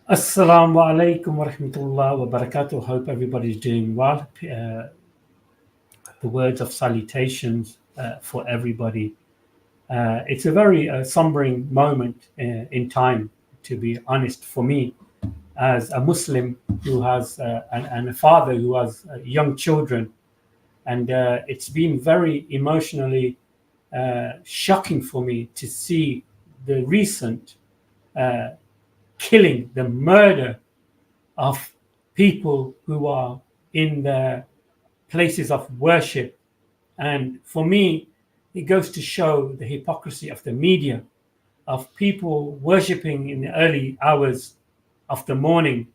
Assalamu alaikum wa rahmatullah wa barakatuh. Hope everybody's doing well. The words of salutations for everybody. It's a very sombering moment in time, to be honest, for me, as a Muslim who has and a father who has young children. And it's been very emotionally shocking for me to see the recent uh, killing, the murder of people who are in their places of worship. And for me, it goes to show the hypocrisy of the media, of people worshipping in the early hours of the morning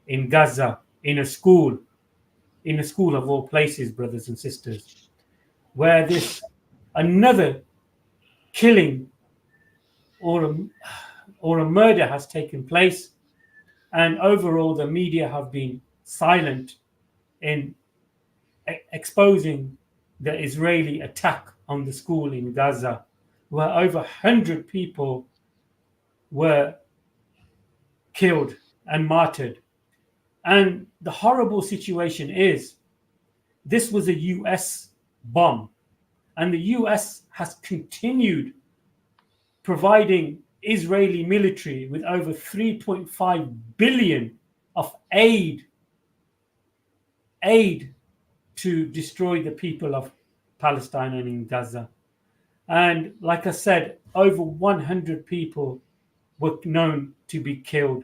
in Gaza, in a school of all places, brothers and sisters, where this another killing or or a murder has taken place, and overall the media have been silent in exposing the Israeli attack on the school in Gaza, where over 100 people were killed and martyred. And the horrible situation is this was a US bomb, and the US has continued providing Israeli military with over 3.5 billion of aid to destroy the people of Palestine and in Gaza. And like I said, over 100 people were known to be killed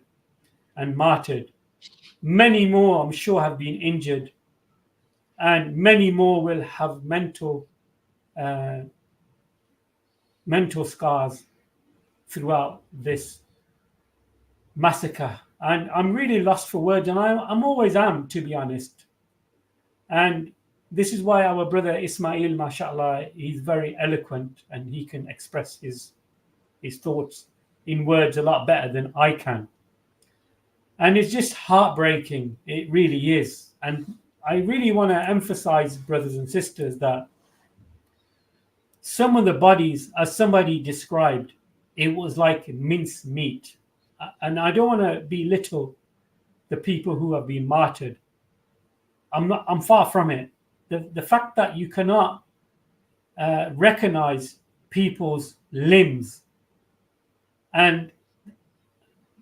and martyred. Many more, I'm sure, have been injured, and many more will have uh, mental scars throughout this massacre. And I'm really lost for words, and I'm always am, to be honest. And this is why our brother Ismail, mashallah, he's very eloquent and he can express his thoughts in words a lot better than I can. And it's just heartbreaking. It really is. And I really want to emphasize, brothers and sisters, that some of the bodies, as somebody described, it was like mince meat. And I don't want to belittle the people who have been martyred. I'm far from it. The fact that you cannot recognize people's limbs, and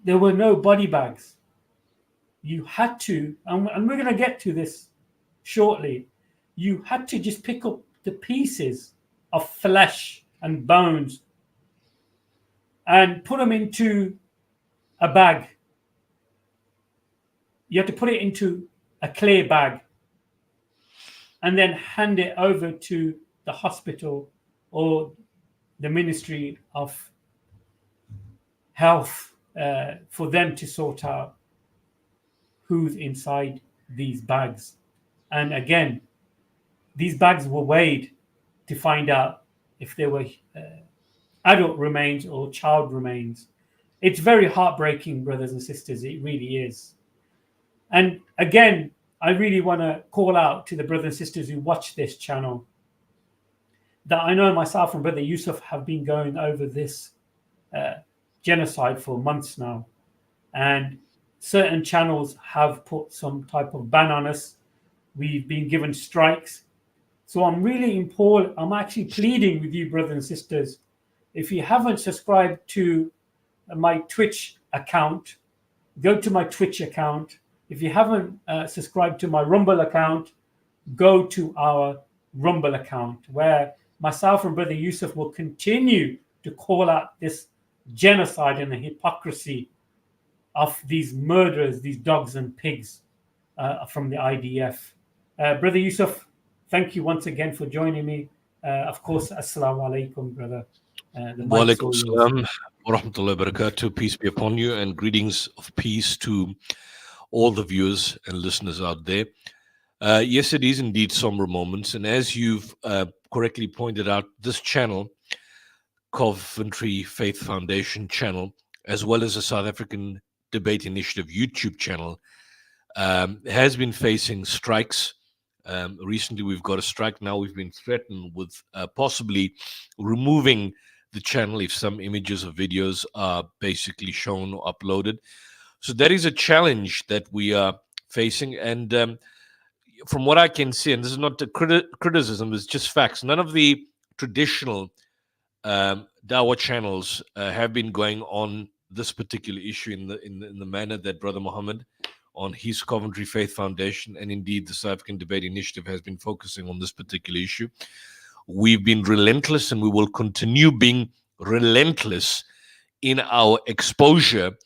there were no body bags. You had to, and we're going to get to this shortly, you had to just pick up the pieces of flesh and bones and put them into a bag. You had to put it into a clear bag and then hand it over to the hospital or the Ministry of Health for them to sort out who's inside these bags. And again, these bags were weighed to find out if they were adult remains or child remains. It's very heartbreaking, brothers and sisters. It really is. And again, I really want to call out to the brothers and sisters who watch this channel that I know myself and Brother Yusuf have been going over this genocide for months now. And certain channels have put some type of ban on us. We've been given strikes. So I'm actually pleading with you, brothers and sisters, if you haven't subscribed to my Twitch account, go to my Twitch account. If you haven't subscribed to my Rumble account, go to our Rumble account, where myself and Brother Yusuf will continue to call out this genocide and the hypocrisy of these murderers, these dogs and pigs from the IDF. Brother Yusuf, thank you once again for joining me. Of course, assalamu alaikum, brother. The Wa mic's alaikum all yours. salam wa rahmatullahi wa barakatuh. Peace be upon you, and greetings of peace to all the viewers and listeners out there. Yes, it is indeed somber moments. And as you've correctly pointed out, this channel, Coventry Faith Foundation channel, as well as the South African Debate Initiative YouTube channel, has been facing strikes. Recently, we've got a strike. Now we've been threatened with possibly removing the channel if some images or videos are basically shown or uploaded. So that is a challenge that we are facing. And from what I can see, and this is not a criticism, it's just facts. None of the traditional Dawah channels have been going on this particular issue in the manner that Brother Muhammad on his Coventry Faith Foundation and indeed the South African Debate Initiative has been focusing on this particular issue. We've been relentless and we will continue being relentless in our exposure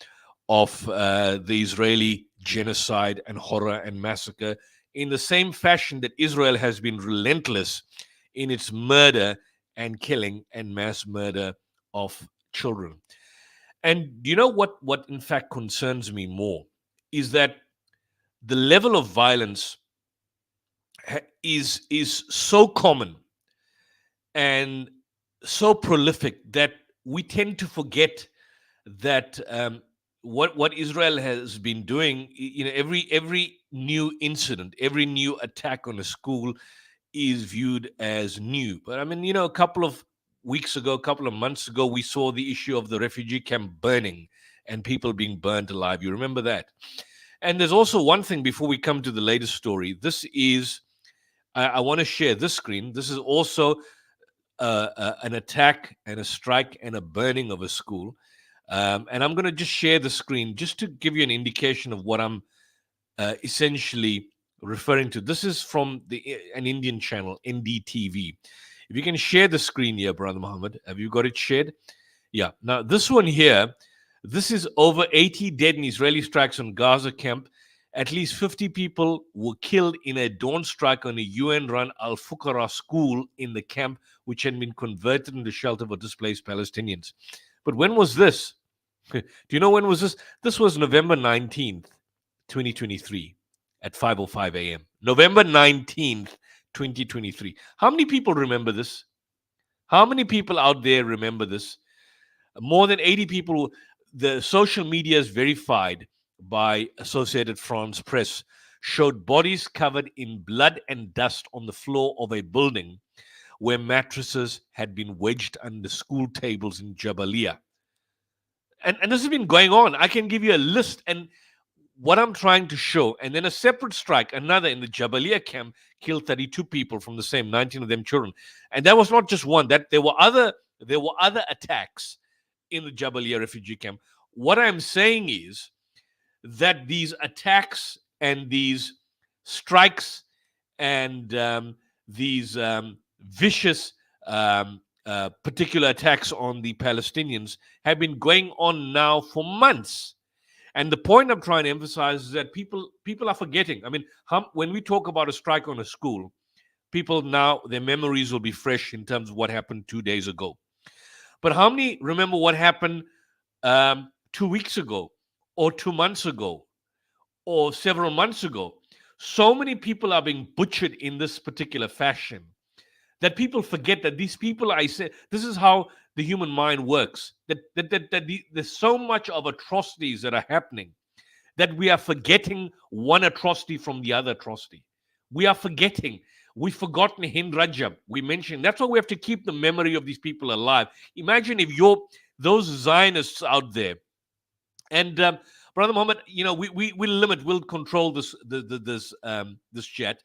of the Israeli genocide and horror and massacre in the same fashion that Israel has been relentless in its murder and killing and mass murder of children. And you know what in fact concerns me more is that the level of violence is so common and so prolific that we tend to forget that what Israel has been doing. You know, every new incident, every new attack on a school is viewed as new. But I mean, you know, a couple of weeks ago, a couple of months ago, we saw the issue of the refugee camp burning and people being burnt alive. You remember that? And there's also one thing before we come to the latest story. This is, I want to share this screen. This is also an attack and a strike and a burning of a school. And I'm going to just share the screen just to give you an indication of what I'm essentially referring to. This is from an Indian channel, NDTV. If you can share the screen here, Brother Muhammad. Have you got it shared? Yeah. Now, this one here, this is over 80 dead in Israeli strikes on Gaza camp. At least 50 people were killed in a dawn strike on a UN-run Al-Fuqara school in the camp, which had been converted into shelter for displaced Palestinians. But when was this? Do you know when was this? This was November 19th, 2023 at 5:05 a.m. November 19th, 2023. How many people remember this? How many people out there remember this? More than 80 people. The social media is verified by Associated France Press, showed bodies covered in blood and dust on the floor of a building where mattresses had been wedged under school tables in Jabalia. And this has been going on. I can give you a list and what I'm trying to show. And then a separate strike, another in the Jabalia camp, killed 32 people from the same, 19 of them children. And that was not just one. That there were other attacks in the Jabalia refugee camp. What I'm saying is that these attacks and these strikes and these vicious particular attacks on the Palestinians have been going on now for months. And the point I'm trying to emphasize is that people are forgetting. I mean, when we talk about a strike on a school, people now, their memories will be fresh in terms of what happened 2 days ago. But how many remember what happened 2 weeks ago or 2 months ago or several months ago? So many people are being butchered in this particular fashion that people forget that these people, I say, this is how the human mind works, that there's so much of atrocities that are happening that we are forgetting one atrocity from the other atrocity. We are forgetting. We've forgotten Hind Rajab. We mentioned that's why we have to keep the memory of these people alive. Imagine if those Zionists out there, and Brother Muhammad, you know, we'll control this chat.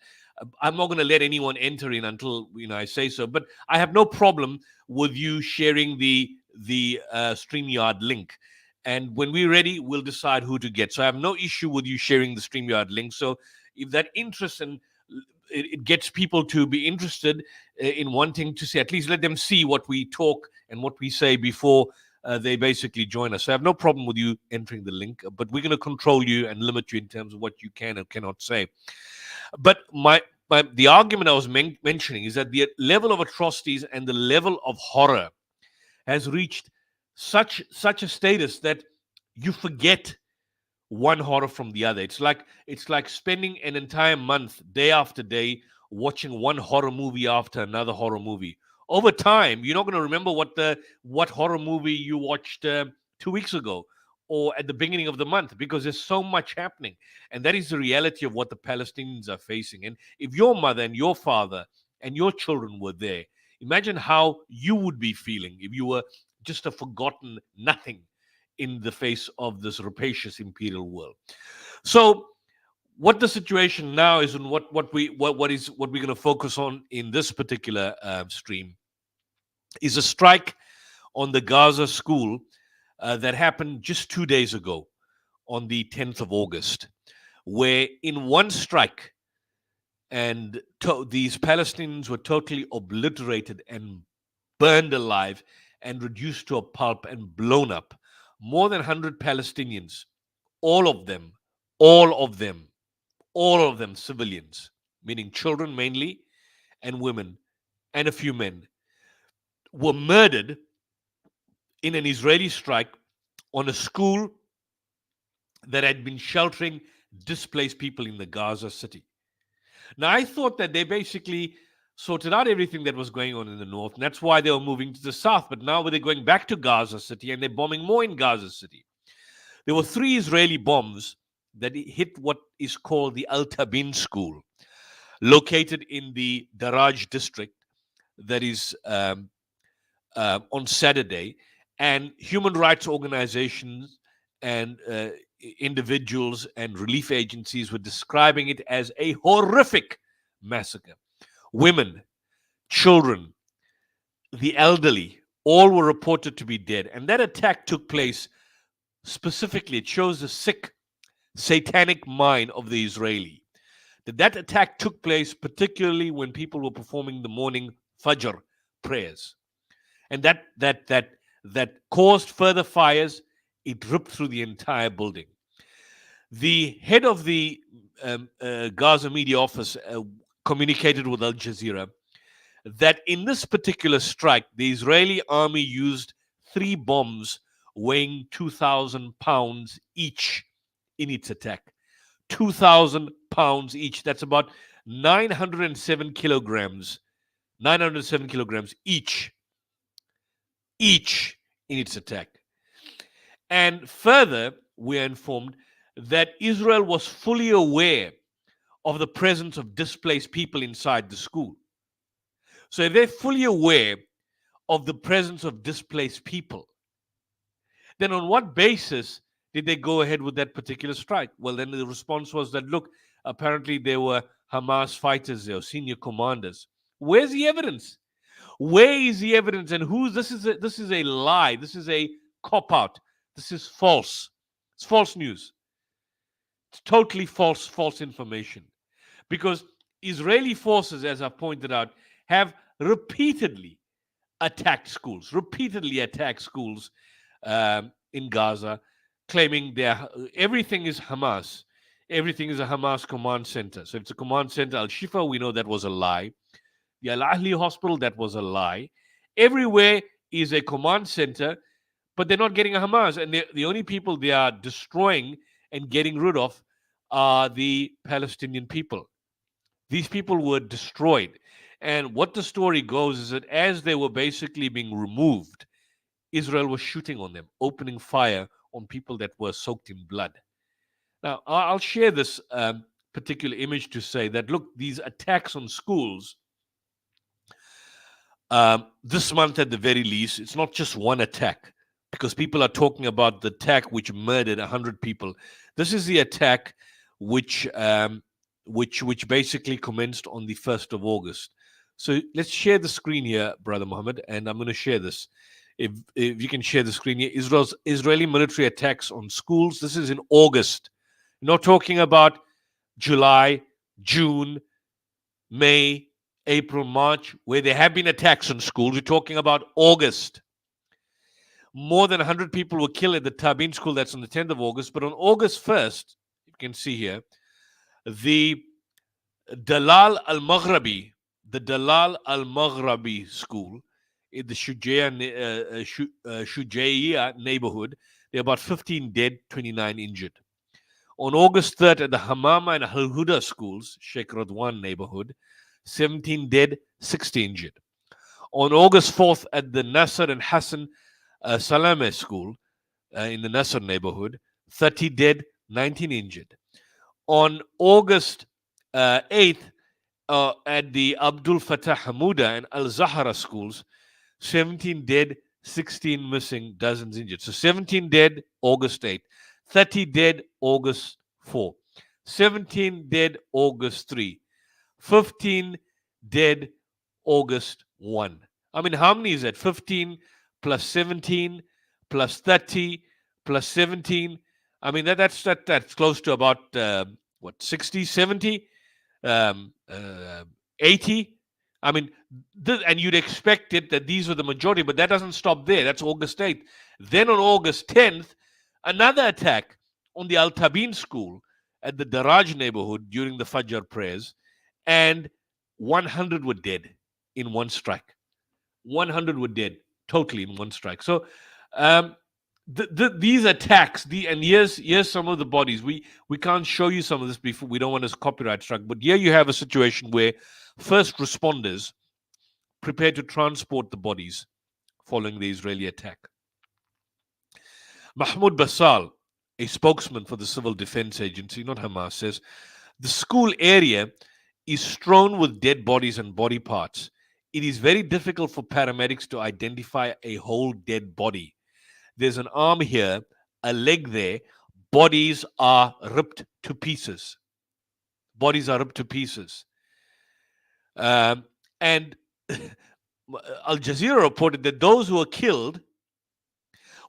I'm not going to let anyone enter in until I say so. But I have no problem with you sharing the StreamYard link. And when we're ready, we'll decide who to get. So I have no issue with you sharing the StreamYard link. So if that interests and it gets people to be interested in wanting to see, at least let them see what we talk and what we say before they basically join us. So I have no problem with you entering the link, but we're going to control you and limit you in terms of what you can and cannot say. But the argument I was mentioning is that the level of atrocities and the level of horror has reached such a status that you forget one horror from the other. It's like spending an entire month, day after day, watching one horror movie after another horror movie. Over time, you're not going to remember what horror movie you watched 2 weeks ago or at the beginning of the month, because there's so much happening. And that is the reality of what the Palestinians are facing. And if your mother and your father and your children were there, imagine how you would be feeling if you were just a forgotten nothing in the face of this rapacious imperial world. So what the situation now is, and what we're going to focus on in this particular stream, is a strike on the Gaza school that happened just 2 days ago, on the 10th of August, where in one strike, and these Palestinians were totally obliterated and burned alive and reduced to a pulp and blown up. More than 100 Palestinians, all of them civilians, meaning children mainly, and women, and a few men, were murdered in an Israeli strike on a school that had been sheltering displaced people in the Gaza city. Now, I thought that they basically sorted out everything that was going on in the north, and that's why they were moving to the south. But now they're going back to Gaza city, and they're bombing more in Gaza city. There were 3 Israeli bombs that hit what is called the Al Tabin school, located in the Daraj district, that is on Saturday. And human rights organizations and individuals and relief agencies were describing it as a horrific massacre. Women, children, the elderly, all were reported to be dead. And that attack took place specifically. It shows the sick, satanic mind of the Israeli. That attack took place particularly when people were performing the morning Fajr prayers. And that caused further fires. It ripped through the entire building. The head of the Gaza media office communicated with Al Jazeera that in this particular strike, the Israeli army used 3 bombs weighing 2,000 pounds each in its attack. 2,000 pounds each. That's about 907 kilograms. 907 kilograms each in its attack. And further, we are informed that Israel was fully aware of the presence of displaced people inside the school. So if they're fully aware of the presence of displaced people, then on what basis did they go ahead with that particular strike? Well, then the response was that, look, apparently there were Hamas fighters there, senior commanders. Where's the evidence? Where is the evidence? And this is a lie. This is a cop-out. This is false. It's false news. It's totally false information. Because Israeli forces, as I've pointed out, have repeatedly attacked schools in Gaza, claiming everything is Hamas. Everything is a Hamas command center. So if it's a command center, Al-Shifa, we know that was a lie. The Al-Ahli hospital, that was a lie. Everywhere is a command center, but they're not getting a Hamas. And the only people they are destroying and getting rid of are the Palestinian people. These people were destroyed. And what the story goes is that as they were basically being removed, Israel was shooting on them, opening fire on people that were soaked in blood. Now, I'll share this particular image to say that, look, these attacks on schools, this month at the very least, it's not just one attack, because people are talking about the attack which murdered 100 people. This is the attack which basically commenced on the 1st of August. So let's share the screen here, Brother Muhammad, and I'm going to share this. If you can share the screen here, Israeli military attacks on schools. This is in August. You're not talking about July, June, May, April, March, where there have been attacks on schools. We're talking about August. More than 100 people were killed at the Tabin school. That's on the 10th of August. But on August 1st, you can see here, the Dalal al-Maghrabi school in the Shujaiya neighborhood, there are about 15 dead, 29 injured. On August 3rd, at the Hamama and Al-Huda schools, Sheikh Radwan neighborhood, 17 dead, 60 injured. On August 4th, at the Nasser and Hassan Salame school in the Nasser neighborhood, 30 dead, 19 injured. On August 8th, at the Abdul Fattah Hamouda and Al Zahra schools, 17 dead, 16 missing, dozens injured. So 17 dead, August 8. 30 dead, August 4. 17 dead, August 3. 15 dead, August 1. I mean, how many is that? 15 plus 17 plus 30 plus 17. I mean, that's close to about, 60, 70, um, uh, 80. I mean, and you'd expect it that these were the majority, but that doesn't stop there. That's August 8th. Then on August 10th, another attack on the Al Tabin school at the Daraj neighborhood during the Fajr prayers, and 100 were dead in one strike. 100 were dead totally in one strike. So these attacks, and here's some of the bodies. We can't show you some of this before. We don't want to copyright strike. But here you have a situation where first responders prepare to transport the bodies following the Israeli attack. Mahmoud Basal, a spokesman for the Civil Defense Agency, not Hamas, says the school area is strewn with dead bodies and body parts. It is very difficult for paramedics to identify a whole dead body. There's an arm here, a leg there. Bodies are ripped to pieces. Bodies are ripped to pieces. And Al Jazeera reported that those who were killed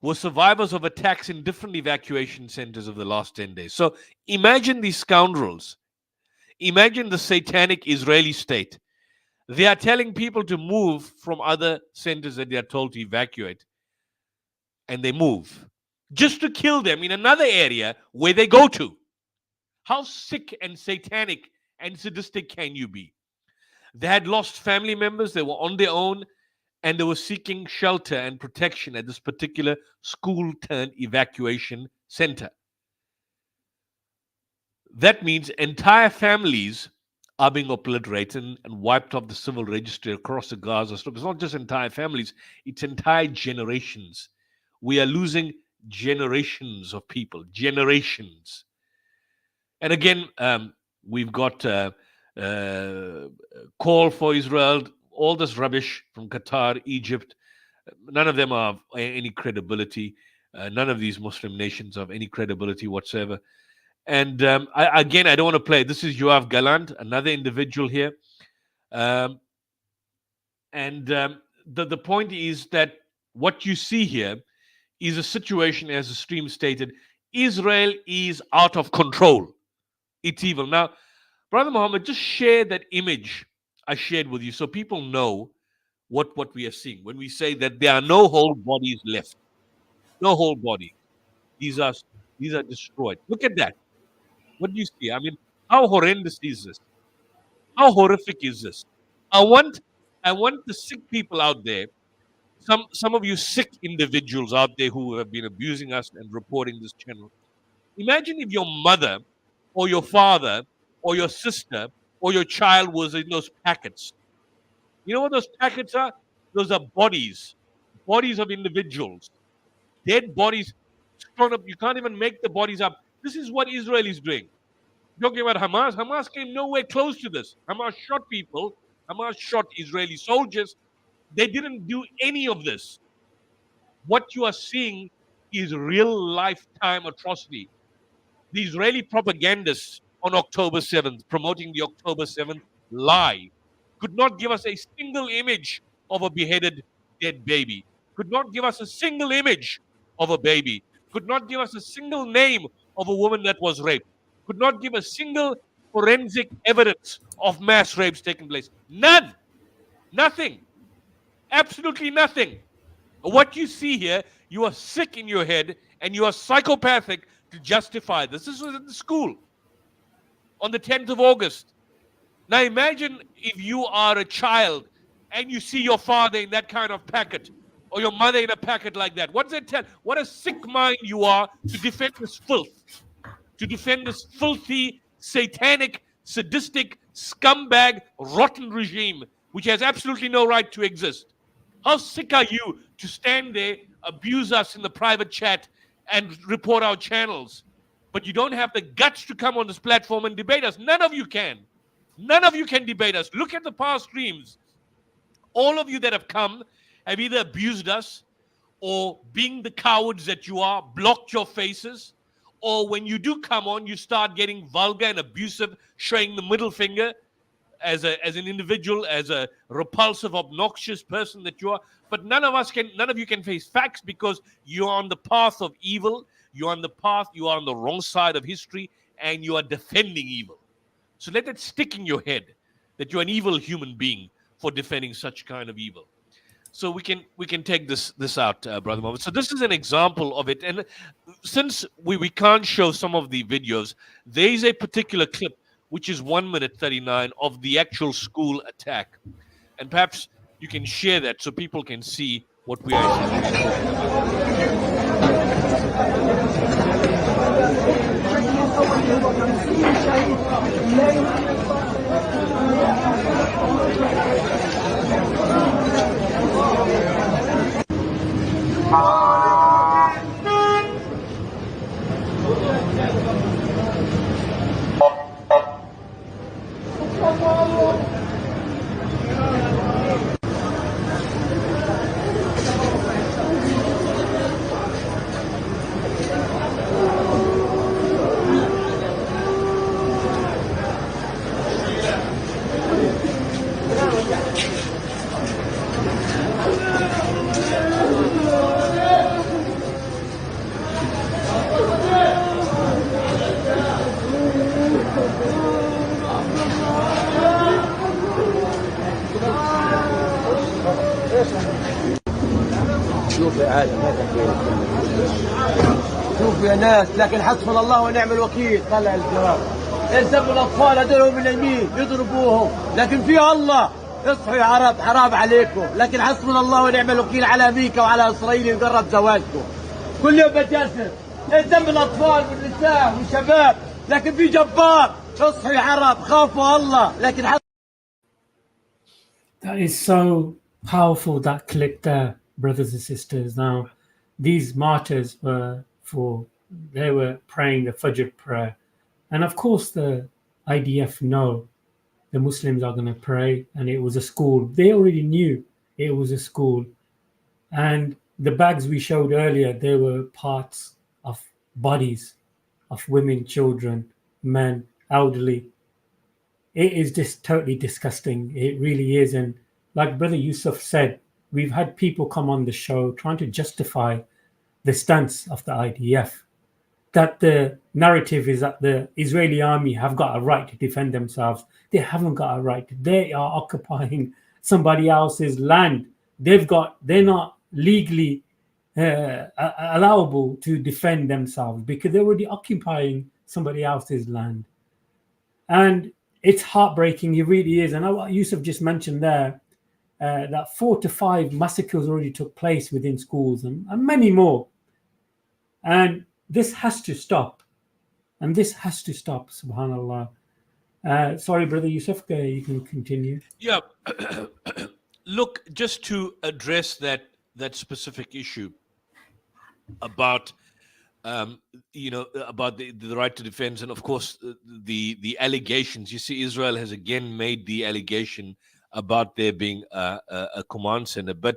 were survivors of attacks in different evacuation centers of the last 10 days. So imagine these scoundrels. Imagine the satanic Israeli state. They are telling people to move from other centers that they are told to evacuate. And they move just to kill them in another area where they go to. How sick and satanic and sadistic can you be? They had lost family members. They were on their own, and they were seeking shelter and protection at this particular school-turned-evacuation center. That means entire families are being obliterated and wiped off the civil registry across the Gaza Strip. It's not just entire families, it's entire generations. We are losing generations of people, generations. And again, we've got call for Israel, all this rubbish from Qatar, Egypt. None of them have any credibility. None of these Muslim nations have any credibility whatsoever. And I don't want to play. This is Yoav Gallant, another individual here. The point is that what you see here is a situation, as the stream stated, Israel is out of control. It's evil. Now, Brother Muhammad, just share that image I shared with you so people know what we are seeing when we say that there are no whole bodies left. No whole body. These are destroyed. Look at that. What do you see? I mean, how horrendous is this? How horrific is this? I want the sick people out there, some of you sick individuals out there who have been abusing us and reporting this channel. Imagine if your mother or your father or your sister or your child was in those packets. You know what those packets are? Those are bodies of individuals, dead bodies thrown up. You can't even make the bodies up. This is what Israel is doing. Talking about Hamas, Hamas came nowhere close to this. Hamas shot people. Hamas shot Israeli soldiers. They didn't do any of this. What you are seeing is real lifetime atrocity. The Israeli propagandists on October 7th, promoting the October 7th lie, could not give us a single image of a beheaded dead baby, could not give us a single image of a baby, could not give us a single name of a woman that was raped, could not give a single forensic evidence of mass rapes taking place. None. Nothing. Absolutely nothing. What you see here, you are sick in your head and you are psychopathic to justify this. This was at the school on the 10th of August. Now imagine if you are a child and you see your father in that kind of packet or your mother in a packet like that. What does that tell? What a sick mind you are to defend this filth, to defend this filthy, satanic, sadistic, scumbag, rotten regime, which has absolutely no right to exist. How sick are you to stand there, abuse us in the private chat, and report our channels? But you don't have the guts to come on this platform and debate us. None of you can. None of you can debate us. Look at the past streams. All of you that have come have either abused us, or being the cowards that you are, blocked your faces, or when you do come on, you start getting vulgar and abusive, showing the middle finger as an individual, as a repulsive, obnoxious person that you are. But none of you can face facts, because you're on the path of evil. You are on the wrong side of history, and you are defending evil. So let it stick in your head that you're an evil human being for defending such kind of evil. So we can take this out, Brother Mohammed. So this is an example of it. And since we can't show some of the videos, there is a particular clip which is 1 minute 39 of the actual school attack. And perhaps you can share that so people can see what we are actually talking شوف يا ناس، لكن حسبنا الله ونعم الوكيل. طلع الجواب. الزم الاطفال هذول من اليمين يضربوهم، لكن في الله. اصحوا يا عرب، حرام عليكم، لكن حسبنا الله ونعم الوكيل على امريكا وعلى اسرائيل يقرب زواجكم. كل يوم بتجسس. الزم الاطفال والنساء والشباب، لكن في جبار. اصحوا يا عرب، خافوا الله، لكن That is so powerful, that clip there, brothers and sisters. Now, these martyrs they were praying the Fajr prayer. And of course, the IDF know the Muslims are going to pray, and it was a school. They already knew it was a school. And the bags we showed earlier, they were parts of bodies of women, children, men, elderly. It is just totally disgusting. It really is. And like Brother Yusuf said, we've had people come on the show trying to justify the stance of the IDF, that the narrative is that the Israeli army have got a right to defend themselves. They haven't got a right. They are occupying somebody else's land. They're not legally allowable to defend themselves because they're already occupying somebody else's land. And it's heartbreaking. It really is. And what Yusuf just mentioned there, that 4 to 5 massacres already took place within schools and many more. And this has to stop. And this has to stop, subhanAllah. Sorry, Brother Yusuf, you can continue. Yeah. Look, just to address that specific issue about about the right to defense, and of course the allegations. You see, Israel has again made the allegation about there being a command center, but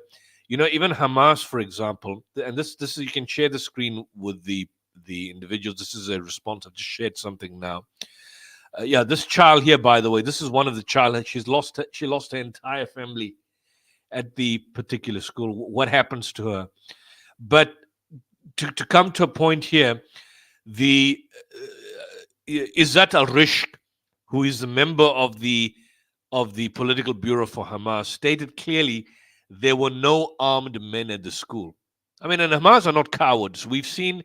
even Hamas, for example, and this is, you can share the screen with the individuals. This is a response. I've just shared something now. This child here, by the way, this is one of the child. She lost her entire family at the particular school. What happens to her? But to come to a point here, the Izzat al-Rishq, who is a member of the political bureau for Hamas, stated clearly there were no armed men at the school. I mean, and Hamas are not cowards. We've seen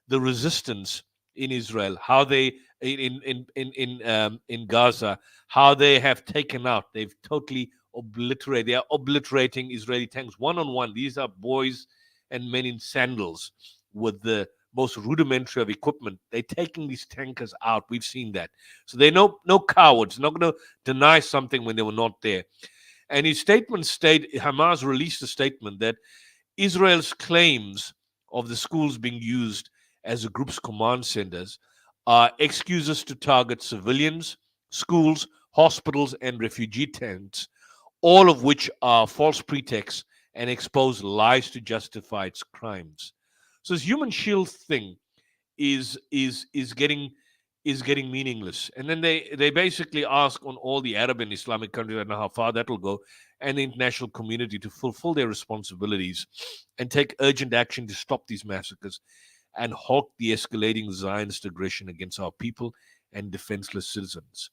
the resistance in Israel, how they in Gaza, how they have taken out. They've totally obliterated. They are obliterating Israeli tanks one-on-one. These are boys and men in sandals with the most rudimentary of equipment. They're taking these tankers out. We've seen that. So they're no cowards. They're not going to deny something when they were not there. And his statement Hamas released a statement that Israel's claims of the schools being used as a group's command centers are excuses to target civilians, schools, hospitals, and refugee tents, all of which are false pretexts and expose lies to justify its crimes. So this human shield thing is getting meaningless. And then they basically ask on all the Arab and Islamic countries, I don't know how far that will go, and the international community to fulfill their responsibilities and take urgent action to stop these massacres and halt the escalating Zionist aggression against our people and defenseless citizens.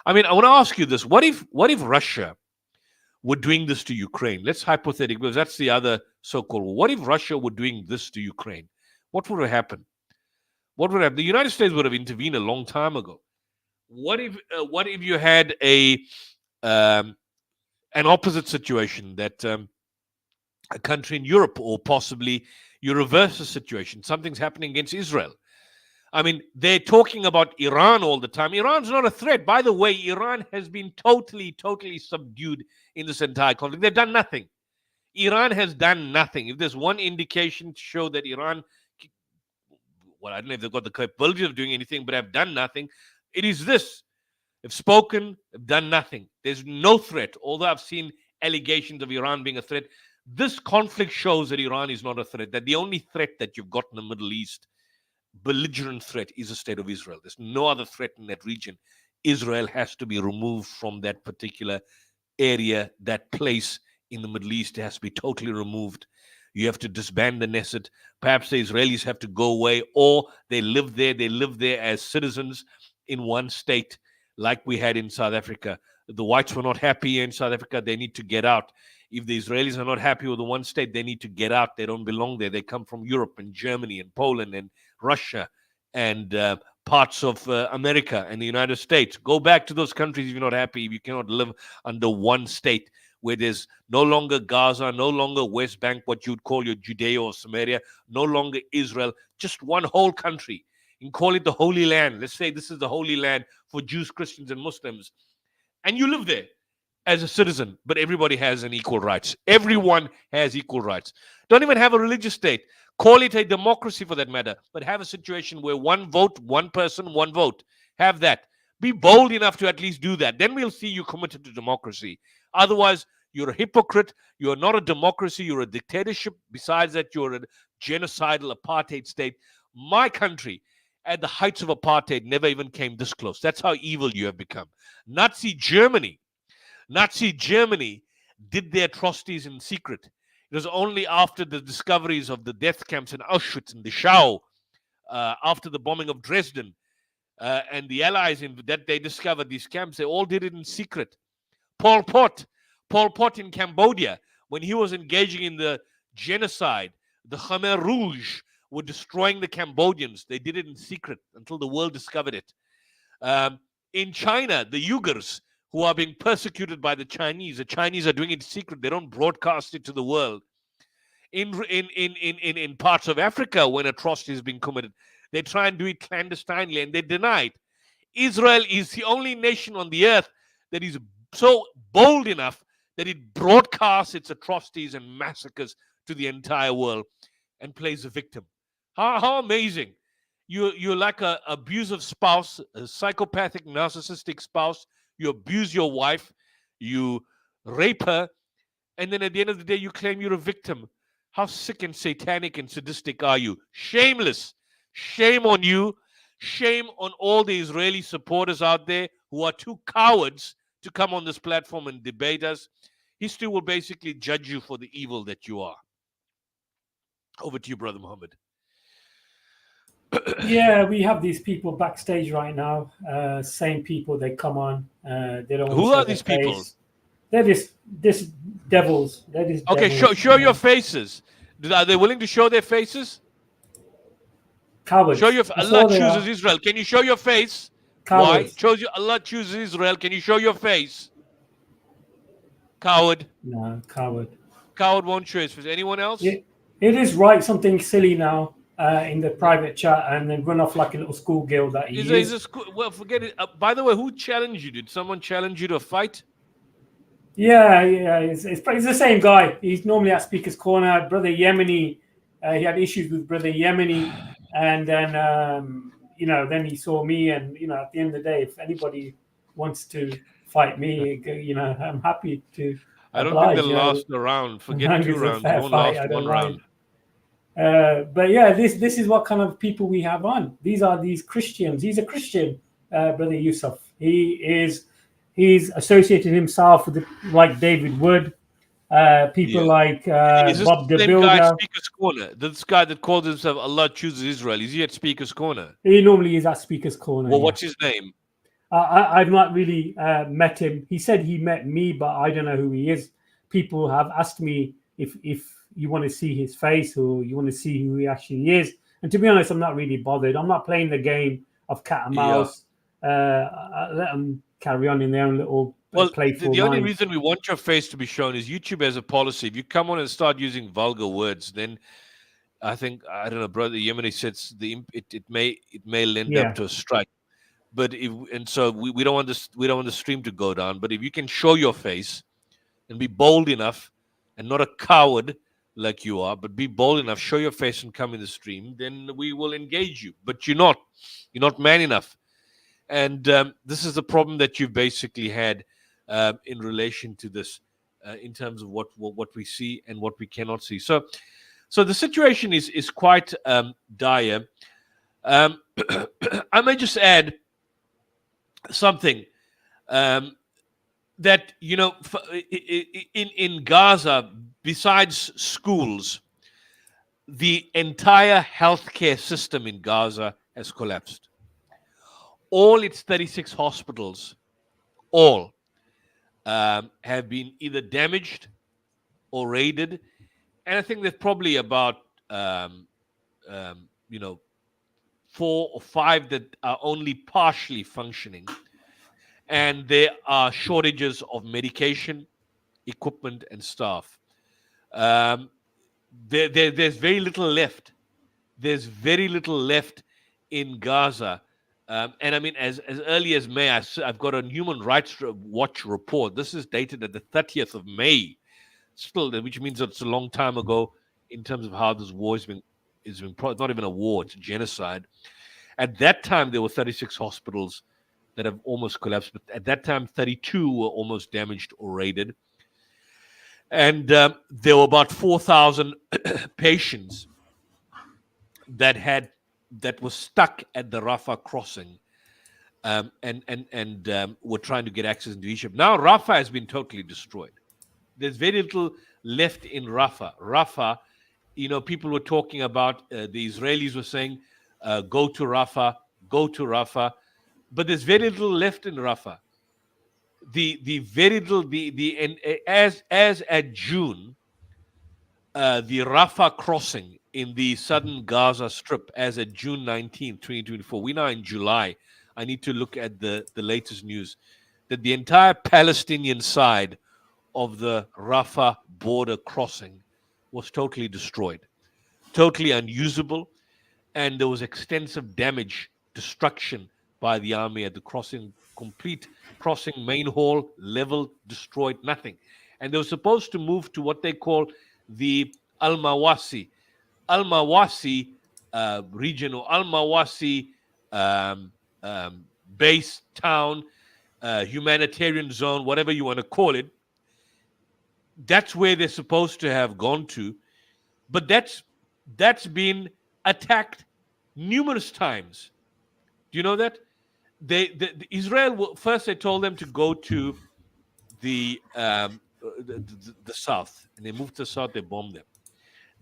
I mean, I want to ask you this. What if Russia were doing this to Ukraine? Let's hypothetically, because that's the other so-called war. What if Russia were doing this to Ukraine? What would have happened? What would happen? The United States would have intervened a long time ago. What if you had an opposite situation, that a country in Europe, or possibly you reverse the situation, something's happening against Israel? I mean, they're talking about Iran all the time. Iran's not a threat. By the way, Iran has been totally subdued in this entire conflict. They've done nothing. Iran has done nothing. If there's one indication to show that Iran, well, I don't know if they've got the capability of doing anything, but have done nothing, it is this. They've spoken, they've done nothing. There's no threat. Although I've seen allegations of Iran being a threat, this conflict shows that Iran is not a threat, that the only threat that you've got in the Middle East, belligerent threat, is the state of Israel. There's no other threat in that region. Israel has to be removed from that particular area, that place in the Middle East. It has to be totally removed. You have to disband the Knesset. Perhaps the Israelis have to go away, or they live there as citizens in one state, like we had in South Africa. The whites were not happy in South Africa. They need to get out. If the Israelis are not happy with the one state, they need to get out. They don't belong there. They come from Europe and Germany and Poland and Russia and parts of America and the United States. Go back to those countries if you're not happy. If you cannot live under one state where there's no longer Gaza, no longer West Bank, what you'd call your Judea or Samaria, no longer Israel, just one whole country. You can call it the Holy Land. Let's say this is the Holy Land for Jews, Christians, and Muslims. And you live there as a citizen, but everybody has an equal rights. Everyone has equal rights. Don't even have a religious state. Call it a democracy for that matter, but have a situation where one vote, one person, one vote. Have that. Be bold enough to at least do that. Then we'll see you committed to democracy. Otherwise, you're a hypocrite. You're not a democracy. You're a dictatorship. Besides that, you're a genocidal apartheid state. My country, at the heights of apartheid, never even came this close. That's how evil you have become. Nazi Germany did their atrocities in secret. It was only after the discoveries of the death camps in Auschwitz and Dachau, after the bombing of Dresden, and the Allies that they discovered these camps. They all did it in secret. Pol Pot in Cambodia, when he was engaging in the genocide, the Khmer Rouge were destroying the Cambodians. They did it in secret until the world discovered it. In China, the Uyghurs, who are being persecuted by the Chinese are doing it in secret. They don't broadcast it to the world. In parts of Africa, when atrocity is being committed, they try and do it clandestinely, and they deny it. Israel is the only nation on the earth that is so bold enough that it broadcasts its atrocities and massacres to the entire world and plays the victim. How amazing. You're like an abusive spouse, a psychopathic, narcissistic spouse. You abuse your wife, you rape her, and then at the end of the day, you claim you're a victim. How sick and satanic and sadistic are you? Shameless. Shame on you. Shame on all the Israeli supporters out there who are too cowards to come on this platform and debate us. History will basically judge you for the evil that you are. Over to you, Brother Muhammad. Yeah, we have these people backstage right now. Same people, they come on. They don't. Who are these people? They're this devils. They're this. Okay, devils, show your faces. Are they willing to show their faces? Cowards. Show your. Allah chooses Israel. Can you show your face? Cowards. Why? Shows you Allah chooses Israel. Can you show your face? Coward. No, coward. Coward won't show his face. Anyone else? It is right. Something silly now. In the private chat, and then run off like a little schoolgirl that he is. Well, forget it. By the way, who challenged you? Did someone challenge you to a fight? Yeah, it's the same guy. He's normally at Speaker's Corner. Brother Yemeni, he had issues with Brother Yemeni, and then then he saw me, and at the end of the day, if anybody wants to fight me, I'm happy to. I don't think oblige. they'll last a round. Forget Long 2 as a rounds. They fair won't fight, last I don't 1 round. mind. But yeah, this is what kind of people we have on. These are these Christians. He's a Christian, brother Yusuf. He's associated himself with like David Wood, people Yeah. like Is this Bob the the same guy at Builder. Speaker's Corner? This guy that calls himself Allah Chooses Israel. Is he at Speaker's Corner? He normally is at Speaker's Corner. Well, Yeah. what's his name? I've not really met him. He said he met me, but I don't know who he is. People have asked me if you want to see his face or you want to see who he actually is. And to be honest, I'm not really bothered. I'm not playing the game of cat and mouse. I let them carry on in their own little Well, playful the only mind. reason we want your face to be shown is YouTube has a policy. If you come on and start using vulgar words, then I think, I don't know, brother Yemeni says it may lend Yeah. up to a strike. But so we don't want the stream to go down. But if you can show your face and be bold enough and not a coward like you are, but be bold enough, show your face and come in the stream, then we will engage you. But you're not man enough. And this is the problem that you've basically had in relation to this, in terms of what we see and what we cannot see. So the situation is quite dire. I may just add something that, you know, in Gaza, besides schools, the entire healthcare system in Gaza has collapsed. All its 36 hospitals, all have been either damaged or raided, and I think there's probably about 4 or 5 that are only partially functioning, and there are shortages of medication, equipment, and staff. There's very little left. There's very little left in Gaza. And I mean, as early as May, I've got a Human Rights Watch report. This is dated at the 30th of May, still, which means it's a long time ago in terms of how this war it's not even a war, it's a genocide. At that time, there were 36 hospitals that have almost collapsed, but at that time, 32 were almost damaged or raided. And there were about 4,000 patients that were stuck at the Rafah crossing, and were trying to get access into Egypt. Now Rafah has been totally destroyed. There's very little left in Rafah. Rafah, you know, people were talking about, the Israelis were saying, go to Rafah, but there's very little left in Rafah. The very little, as at June, the Rafah crossing in the southern Gaza Strip, as at June 19, 2024. We're now in July. I need to look at the latest news, that the entire Palestinian side of the Rafah border crossing was totally destroyed, totally unusable, and there was extensive damage, destruction by the army at the crossing, complete crossing, main hall, level, destroyed, nothing. And they were supposed to move to what they call the Al-Mawasi region, or Al-Mawasi base town, humanitarian zone, whatever you want to call it. That's where they're supposed to have gone to, but that's been attacked numerous times. Do you know that? Israel first, they told them to go to the south, and they moved to the south. They bombed them.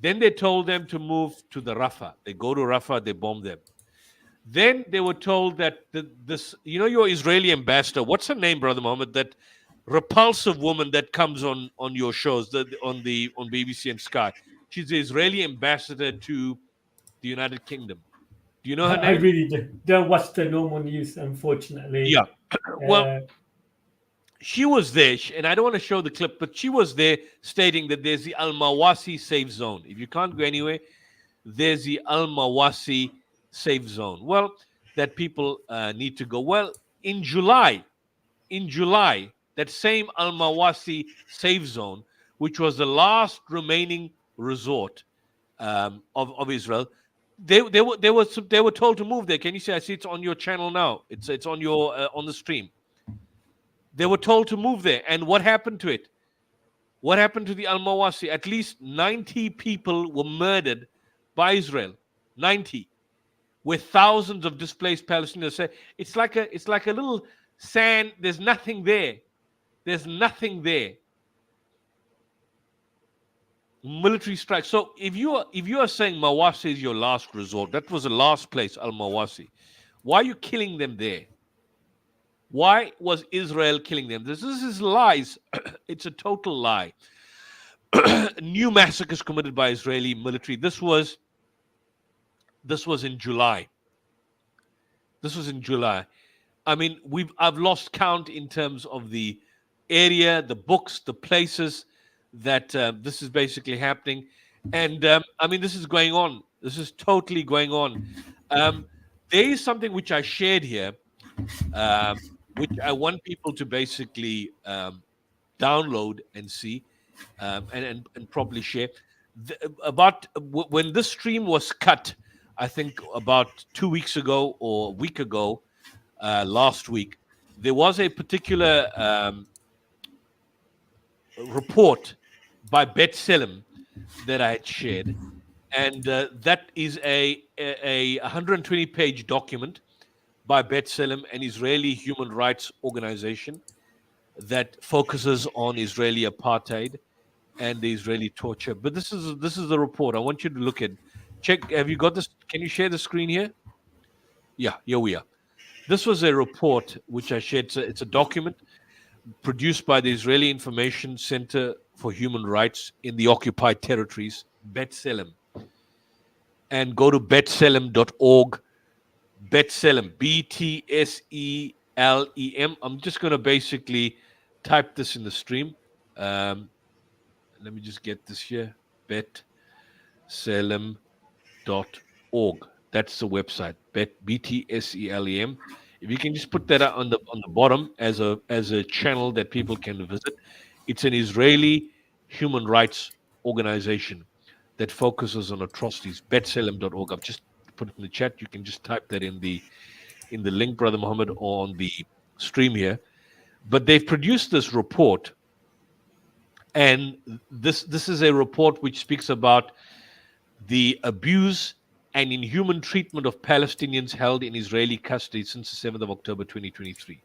Then they told them to move to the Rafah. They go to Rafah. They bomb them. Then they were told that this, you know, your Israeli ambassador, what's her name, Brother Mohammed? That repulsive woman that comes on your shows, on BBC and Sky. She's the Israeli ambassador to the United Kingdom. Do you know her name? I really don't watch the normal news, unfortunately. Yeah. Well, she was there, and I don't want to show the clip, but she was there stating that there's the Al-Mawasi safe zone. If you can't go anywhere, there's the Al-Mawasi safe zone. Well, that people need to go. Well, in July, that same Al-Mawasi safe zone, which was the last remaining resort of Israel, they were told to move there. Can you see? I see it's on your channel now. It's on your on the stream. They were told to move there, and what happened to it? What happened to the Al-Mawasi? At least 90 people were murdered by Israel. 90. With thousands of displaced Palestinians. It's like a little sand. There's nothing there. There's nothing there. Military strike. So if you are saying Mawasi is your last resort, that was the last place, Al-Mawasi. Why are you killing them there? Why was Israel killing them? This is lies. It's a total lie. New massacres committed by Israeli military. This was in July. This was in July. I mean, I've lost count in terms of the area, the books, the places that this is basically happening. And I mean, this is going on. This is totally going on. There is something which I shared here, which I want people to basically download and see and probably share. When this stream was cut, I think about 2 weeks ago or a week ago, last week, there was a particular report by Bet Selim that I had shared, and that is a 120-page document by Bet Selim, an Israeli human rights organization that focuses on Israeli apartheid and the Israeli torture. But this is the report. I want you to look at. Check. Have you got this? Can you share the screen here? Yeah, here we are. This was a report which I shared. It's a document produced by the Israeli Information Center for Human Rights in the occupied territories, Bet Selim. And go to betselem.org. Bet Selim, BTSELEM. I'm just going to basically type this in the stream. Let me just get this here. betselem.org. That's the website. BTSELEM. If you can just put that on the bottom as a channel that people can visit. It's an Israeli human rights organization that focuses on atrocities. betselem.org. I've just put it in the chat. You can just type that in the link, Brother Muhammad, on the stream here. But they've produced this report, and this is a report which speaks about the abuse and inhuman treatment of Palestinians held in Israeli custody since the 7th of October 2023.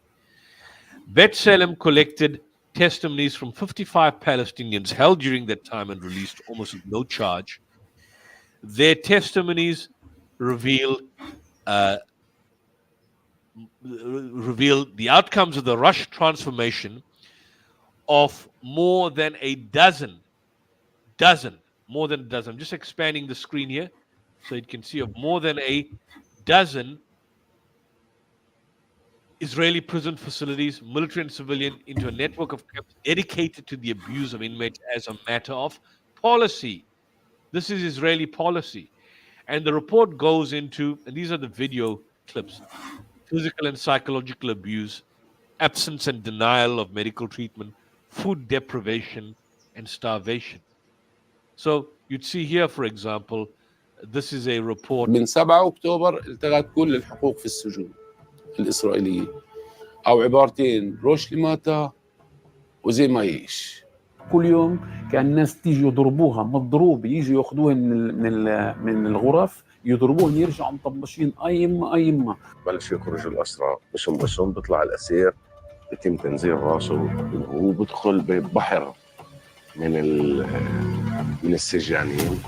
Bet Selim collected testimonies from 55 Palestinians held during that time and released almost with no charge. Their testimonies reveal the outcomes of the rushed transformation of more than a dozen. I'm just expanding the screen here so you can see of more than a dozen Israeli prison facilities, military and civilian, into a network of camps dedicated to the abuse of inmates as a matter of policy. This is Israeli policy. And the report goes into, and these are the video clips, physical and psychological abuse, absence and denial of medical treatment, food deprivation, and starvation. So you'd see here, for example, this is a report. من 7 أكتوبر التغت كل الحقوق في السجون الإسرائيلية، أو عبارتين: روش لماتا وزي ما يعيش. كل يوم كان الناس تيجي يضربوها مضروب، يجي ياخذوها من الغرف، يضربوهم يرجعوا مطبشين أيمة. بلش يخرج الأسرى بشم بيطلع الأسير، يتم تنزيل راسه وبدخل ببحر من السجانين،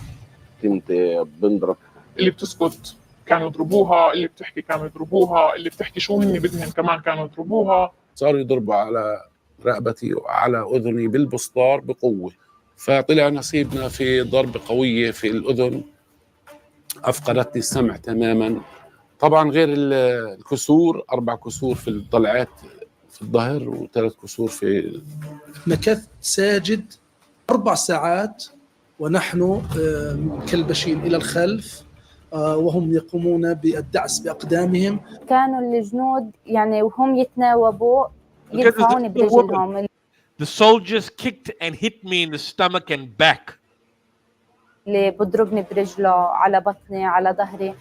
بنضرب. اللي بتسكت كانوا يضربوها، اللي بتحكي كانوا يضربوها، اللي بتحكي شو هن بدهم كمان كانوا يضربوها. صاروا يضربوا على رقبتي وعلى أذني بالبسطار بقوة، فطلع نصيبنا في ضربة قوية في الأذن أفقدتني السمع تماما. طبعا غير الكسور، 4 كسور في الضلعات في الظهر و3 كسور في. مكثت ساجد 4 ساعات ونحن مكلبشين إلى الخلف، وهم يقومون بالدعس بأقدامهم. كانوا الجنود يعني وهم يتناوبوا يرفعوني برجلهم. The soldiers kicked and hit me in the stomach and back. اللي بضربني برجله على بطني على ظهري،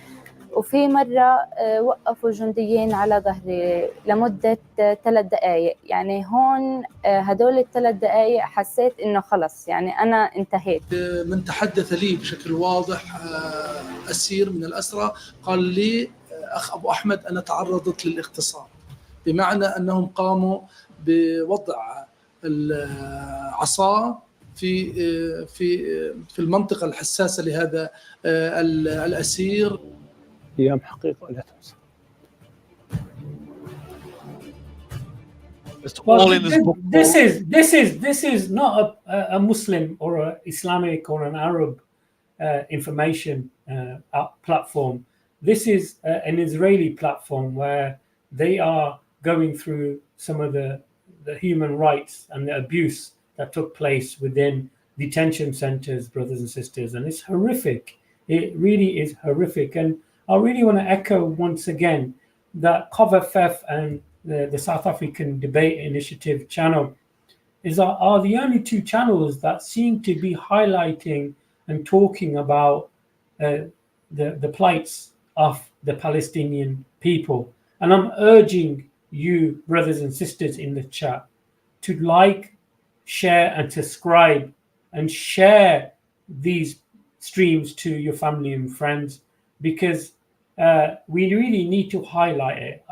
وفي مرة وقفوا جنديين على ظهري لمدة 3 دقائق. يعني هون هدول ال3 دقائق حسيت إنه خلص يعني أنا انتهيت. من تحدث لي بشكل واضح أسير من الأسرى قال لي أخ أبو أحمد أنا تعرضت للاغتصاب، بمعنى أنهم قاموا بوضع العصا في المنطقة الحساسة لهذا الأسير. أيام حقيقة لا تنسى. It's Well, all in this book. this is not a Muslim or an Islamic or an Arab information platform. This is an Israeli platform where they are going through some of the human rights and the abuse that took place within detention centers, brothers and sisters, and it's horrific. It really is horrific. And I really want to echo once again that Cover Fef and the South African Debate Initiative channel are the only two channels that seem to be highlighting and talking about the plights of the Palestinian people. And I'm urging you, brothers and sisters in the chat, to like, share, and subscribe, and share these streams to your family and friends, because we really need to highlight it.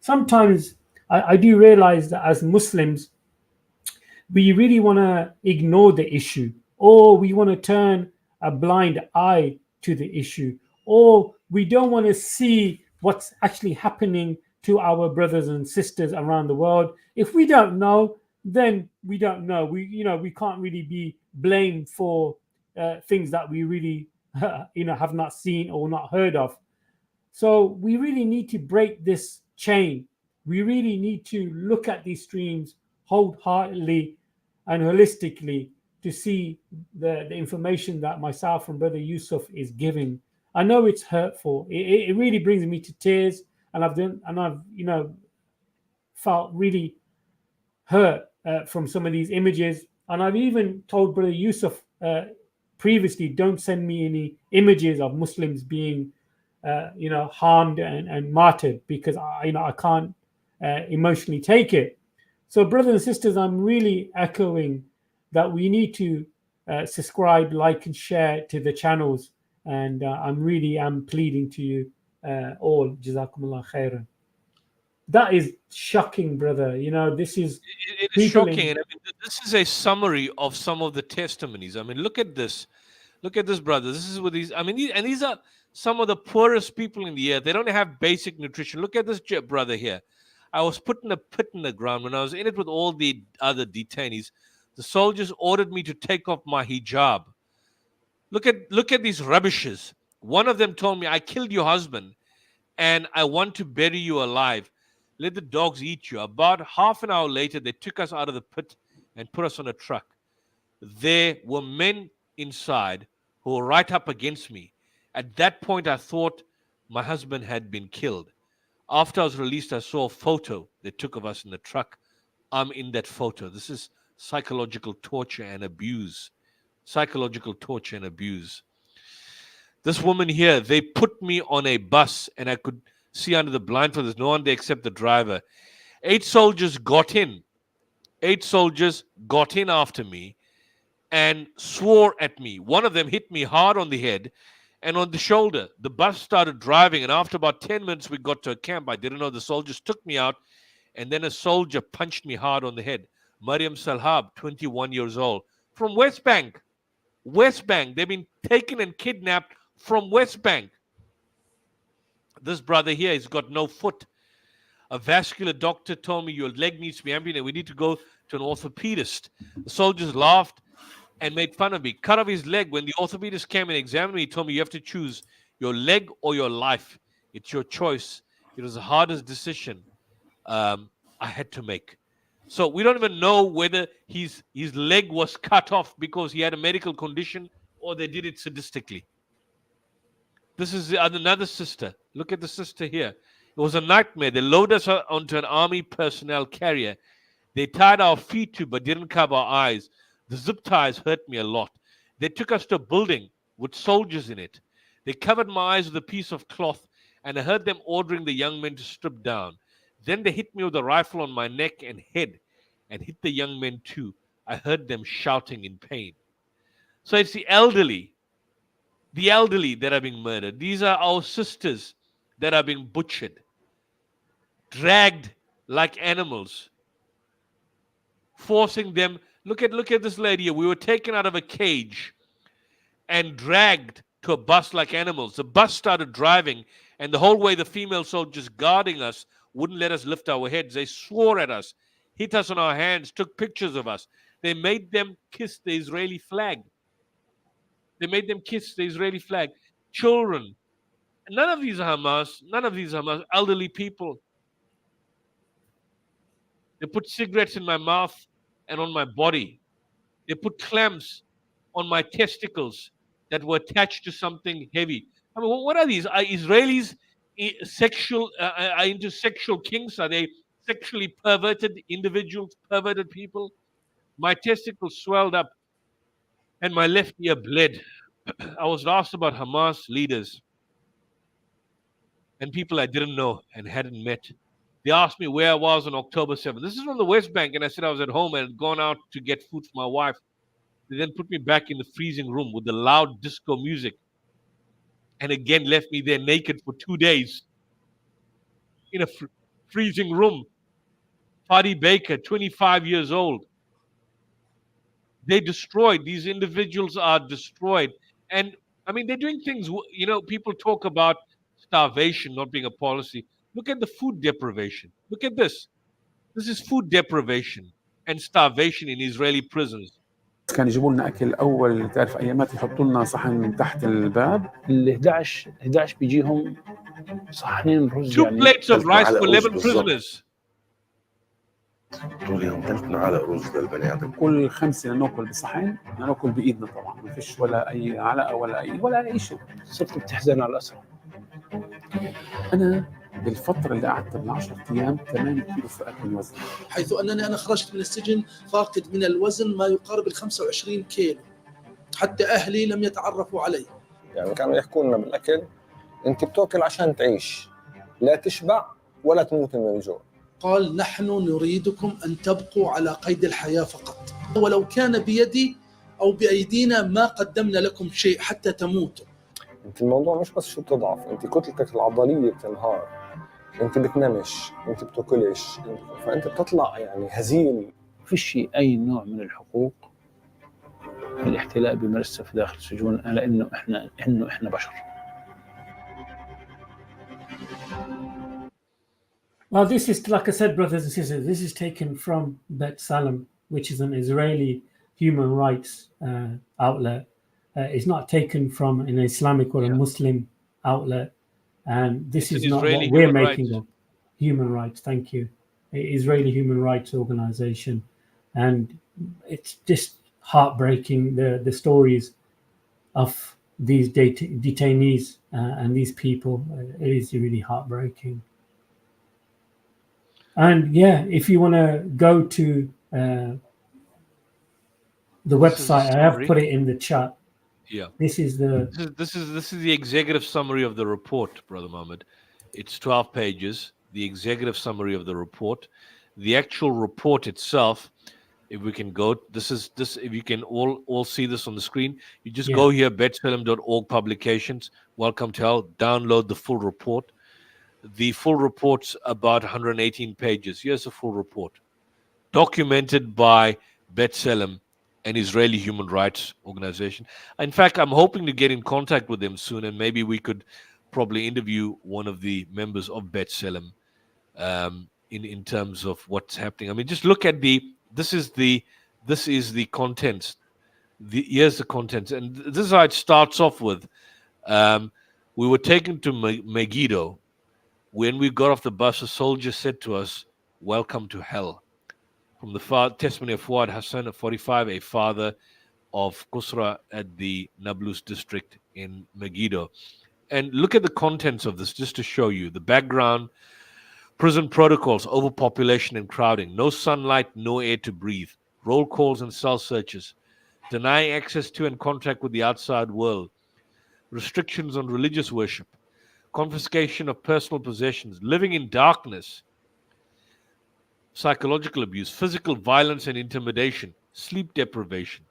Sometimes I do realize that as Muslims, we really want to ignore the issue, or we want to turn a blind eye to the issue, or we don't want to see what's actually happening to our brothers and sisters around the world. If we don't know, then we don't know. We can't really be blamed for things that we really have not seen or not heard of. So we really need to break this chain. We really need to look at these streams wholeheartedly and holistically to see the information that myself and Brother Yusuf is giving. I know it's hurtful. It really brings me to tears, and I've felt really hurt from some of these images. And I've even told Brother Yusuf previously, don't send me any images of Muslims being harmed and martyred, because I can't emotionally take it. So brothers and sisters, I'm really echoing that we need to subscribe, like, and share to the channels. And I'm pleading to you all, Jazakumullah khairan. That is shocking, brother. This is it is shocking. And this is a summary of some of the testimonies. Look at this. Look at this, brother. This is what these. These are some of the poorest people in the earth. They don't have basic nutrition. Look at this brother here. I was put in a pit in the ground. When I was in it with all the other detainees, the soldiers ordered me to take off my hijab. Look at these rubbishes. One of them told me, I killed your husband and I want to bury you alive. Let the dogs eat you. About half an hour later, they took us out of the pit and put us on a truck. There were men inside who were right up against me. At that point, I thought my husband had been killed. After I was released, I saw a photo they took of us in the truck. I'm in that photo. This is psychological torture and abuse. Psychological torture and abuse. This woman here, they put me on a bus and I could see under the blindfold. There's no one there except the driver. 8 soldiers got in. 8 soldiers got in after me and swore at me. One of them hit me hard on the head and on the shoulder. The bus started driving, and after about 10 minutes, we got to a camp. I didn't know. The soldiers took me out, and then a soldier punched me hard on the head. Mariam Salhab, 21 years old, from West Bank. West Bank. They've been taken and kidnapped from West Bank. This brother here, he's got no foot. A vascular doctor told me your leg needs to be amputated. We need to go to an orthopedist. The soldiers laughed and made fun of me. Cut off his leg. When the orthopedist came and examined me, he told me you have to choose your leg or your life. It's your choice. It was the hardest decision I had to make. So we don't even know whether his leg was cut off because he had a medical condition or they did it sadistically. This is another sister. Look at the sister here. It was a nightmare. They loaded us onto an army personnel carrier. They tied our feet to but didn't cover our eyes. The zip ties hurt me a lot. They took us to a building with soldiers in it. They covered my eyes with a piece of cloth, and I heard them ordering the young men to strip down. Then they hit me with a rifle on my neck and head, and hit the young men too. I heard them shouting in pain. So it's the elderly that are being murdered. These are our sisters that are being butchered, dragged like animals, forcing them. Look at this lady here. We were taken out of a cage and dragged to a bus like animals. The bus started driving, and the whole way the female soldiers guarding us wouldn't let us lift our heads. They swore at us, hit us on our hands, took pictures of us. They made them kiss the Israeli flag. Children. None of these are Hamas. Elderly people. They put cigarettes in my mouth and on my body. They put clamps on my testicles that were attached to something heavy. I mean, what are these? Are Israelis are into sexual kinks? Are they sexually perverted individuals, perverted people? My testicles swelled up and my left ear bled. I was asked about Hamas leaders and people I didn't know and hadn't met. They asked me where I was on October 7th. This is from the West Bank, and I said I was at home and had gone out to get food for my wife. They then put me back in the freezing room with the loud disco music, and again left me there naked for 2 days in a freezing room. Fadi Baker, 25 years old. They destroyed. These individuals are destroyed. And I mean, they're doing things, people talk about starvation not being a policy. Look at the food deprivation. Look at this. This is food deprivation and starvation in Israeli prisons. كان يجيبوا لنا اكل اول تعرف ايامات يحطوا لنا صحن من تحت الباب ال 11 بيجيهم صحنين رز 2 plates of rice for 11 prisoners. طول يوم 3 معالق رز للبني ادم. كل 5 ناكل بصحن، ناكل بايدنا طبعا، ما فيش ولا اي علقه ولا اي شيء. صرت بتحزن على الاسرى. انا بالفترة اللي قعدت من 10 أيام 8 كيلو فقدت من وزني، حيث أنني أنا خرجت من السجن فاقد من الوزن ما يقارب 25 كيلو، حتى أهلي لم يتعرفوا علي. يعني كانوا يحكوا لنا بالأكل أنت بتأكل عشان تعيش، لا تشبع ولا تموت من الجوع. قال نحن نريدكم أن تبقوا على قيد الحياة فقط، ولو كان بيدي أو بأيدينا ما قدمنا لكم شيء حتى تموتوا. أنت الموضوع مش بس شو بتضعف، أنت كتلتك العضلية بتنهار، أنت بتنامش، أنت بتاكلش، فأنت بتطلع يعني هزيل. فيش أي نوع من الحقوق الاحتلاء بيمارسها في داخل السجون، على إنه إحنا بشر. Well, this is, like I said, brothers and sisters, this is taken from Bet Salem, which is an Israeli human rights outlet. It's not taken from an Islamic or a Muslim outlet. And this is not what we're making of. Human rights, thank you. Israeli Human Rights Organization. And it's just heartbreaking, the stories of these detainees and these people. It is really heartbreaking. And yeah, if you want to go to the website, I have put it in the chat. Yeah, this is the executive summary of the report, Brother Mohammed. It's 12 pages. The executive summary of the report, the actual report itself. If we can go, this. If you can all see this on the screen, you just go here, betsalem.org publications. Welcome to hell. Download the full report. The full report's about 118 pages. Here's a full report, documented by Bet Salem, an Israeli human rights organization. In fact, I'm hoping to get in contact with them soon, and maybe we could probably interview one of the members of Bet Salem in terms of what's happening. I mean, just look at this is the contents. Here's the contents, and this is how it starts off with. We were taken to Megiddo. When we got off the bus, a soldier said to us, "Welcome to hell." From the testimony of Fuad Hassan, 45, a father of Kusra at the Nablus district in Megiddo. And look at the contents of this, just to show you the background. Prison protocols, overpopulation and crowding, no sunlight, no air to breathe, roll calls and cell searches, denying access to and contact with the outside world, restrictions on religious worship, confiscation of personal possessions, living in darkness, psychological abuse, physical violence and intimidation, sleep deprivation,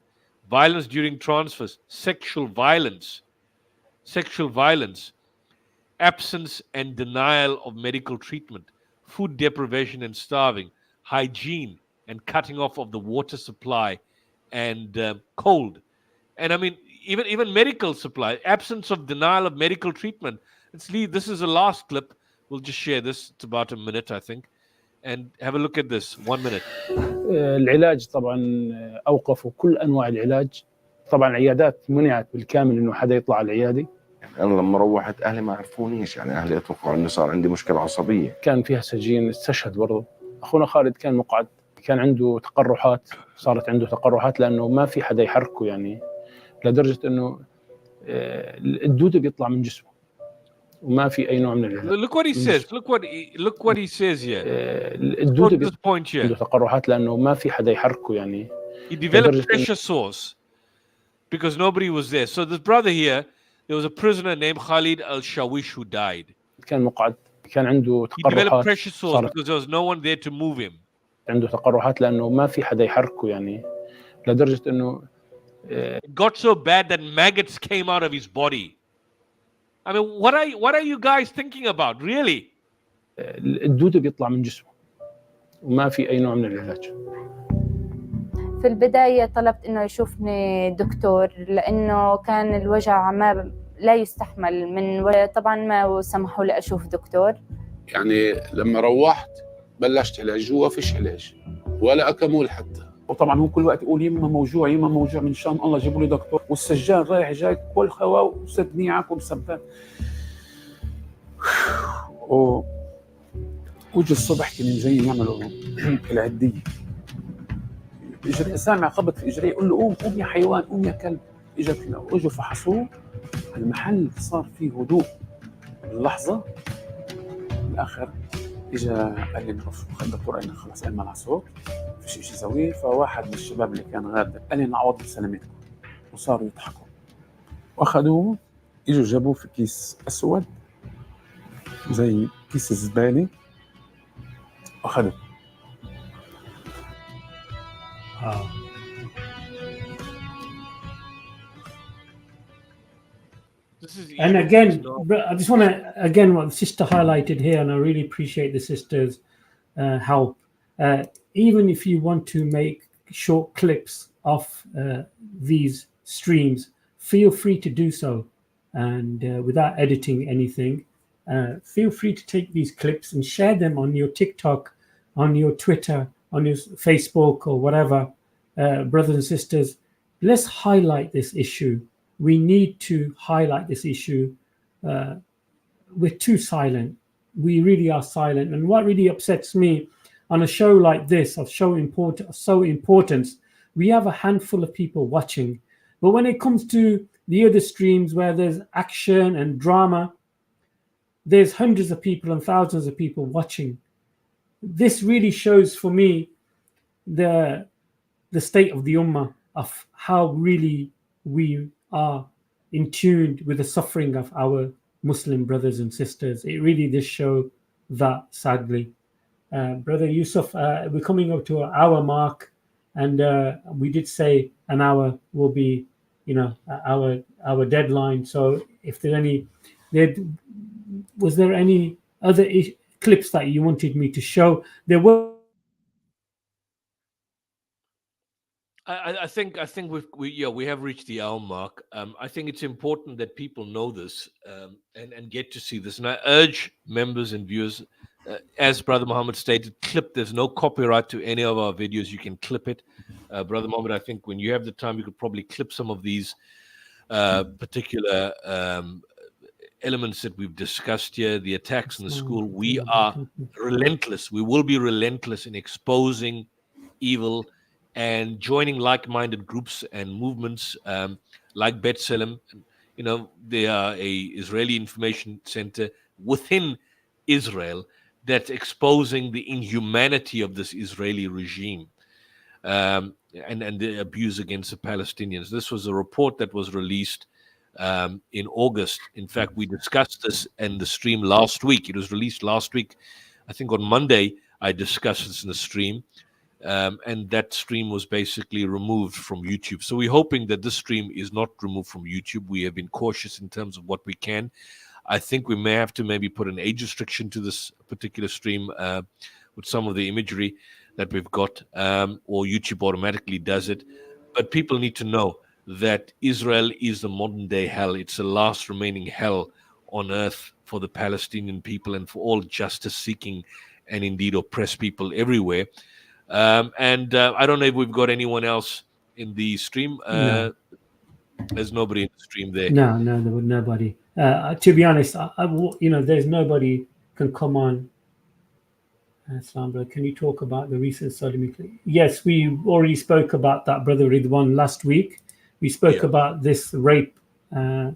violence during transfers, sexual violence, absence and denial of medical treatment, food deprivation and starving, hygiene and cutting off of the water supply and cold. And I mean, even medical supply, absence of denial of medical treatment. This is the last clip. We'll just share this. It's about a minute, I think. And have a look at this. 1 minute. العلاج طبعا أوقفوا كل أنواع العلاج. طبعا العيادات منعت بالكامل إنه حدا يطلع على العيادة. يعني أنا لما روحت أهلي ما عرفونيش، يعني أهلي أتوقعوا إنه صار عندي مشكلة عصبية. كان فيها سجين، استشهد برضه. أخونا خالد كان مقعد، كان عنده تقرحات، صارت عنده تقرحات لأنه ما في حدا يحركه، يعني لدرجة إنه الدودة بيطلع من جسمه وما في أي نوع من العلاج. Look what he says. Look what he says here. الدودة بيطلع عنده تقرحات لأنه ما في حدا يحركه، يعني. He developed pressure sores because nobody was there. So this brother here, there was a prisoner named Khalid al-Shawish who died. كان مقعد، كان عنده He developed تقرحات. pressure sores because there was no one there to move him. عنده تقرحات لأنه ما في حدا يحركه، يعني لدرجة إنه It got so bad that maggots came out of his body. I mean, what are you guys thinking about, really? الدودة بيطلع من جسمه وما في أي نوع من العلاج. في البداية طلبت إنه يشوفني دكتور لأنه كان الوجع لا يستحمل طبعا ما سمحوا لي أشوف دكتور. يعني لما روحت بلشت علاج، جوا فيش علاج ولا أكمول حتى. وطبعا هو كل وقت يقول يما موجوع يما موجوع، من شان الله جيبوا لي دكتور، والسجان رايح جاي كل خواو وسدنيعك ومسبب. وجي الصبح كانوا جايين يعملوا العدية، اجري سامع خبط في اجريه، يقول له قوم قوم يا حيوان قوم يا كلب. اجوا فحصوه، المحل صار فيه هدوء اللحظه. بالاخر اجا قال لي خد الدكتور قال لي خلص قال على صوت فيش شيء يسويه. فواحد من الشباب اللي كان غادر قال لي نعوض بسلامتكم، وصاروا يضحكوا واخذوه. اجوا جابوه في كيس اسود زي كيس الزباله واخذوه. And again, I just want to what the sister highlighted here, and I really appreciate the sister's help. Even if you want to make short clips of these streams, feel free to do so, and without editing anything, feel free to take these clips and share them on your TikTok, on your Twitter, on your Facebook or whatever. Brothers and sisters, let's highlight this issue. We need to highlight this issue. We're too silent. We really are silent. And what really upsets me on a show like this, of so importance, we have a handful of people watching. But when it comes to the other streams where there's action and drama, there's hundreds of people and thousands of people watching. This really shows for me the state of the ummah, of how really we are in tune with the suffering of our Muslim brothers and sisters. It really does show that, sadly. Brother Yusuf, we're coming up to an hour mark, and we did say an hour will be, our deadline. So if was there any other clips that you wanted me to show? There were. I think we have reached the hour mark. I think it's important that people know this and get to see this. And I urge members and viewers, as Brother Muhammad stated, clip. There's no copyright to any of our videos. You can clip it. Brother Muhammad, I think when you have the time, you could probably clip some of these particular elements that we've discussed here, the attacks in the school. We are relentless. We will be relentless in exposing evil and joining like-minded groups and movements like B'Tselem. They are a Israeli information center within Israel that's exposing the inhumanity of this Israeli regime and the abuse against the Palestinians. This was a report that was released in August. In fact, we discussed this in the stream last week. It was released last week. I think on Monday, I discussed this in the stream. And that stream was basically removed from YouTube. So we're hoping that this stream is not removed from YouTube. We have been cautious in terms of what we can. I think we may have to maybe put an age restriction to this particular stream with some of the imagery that we've got, or YouTube automatically does it. But people need to know that Israel is the modern day hell. It's the last remaining hell on earth for the Palestinian people and for all justice seeking and indeed oppressed people everywhere. I don't know if we've got anyone else in the stream. No. There's nobody in the stream there. No, nobody. To be honest, there's nobody can come on. Can you talk about the recent sodomy? Yes, we already spoke about that, Brother Ridwan, last week. We spoke about this rape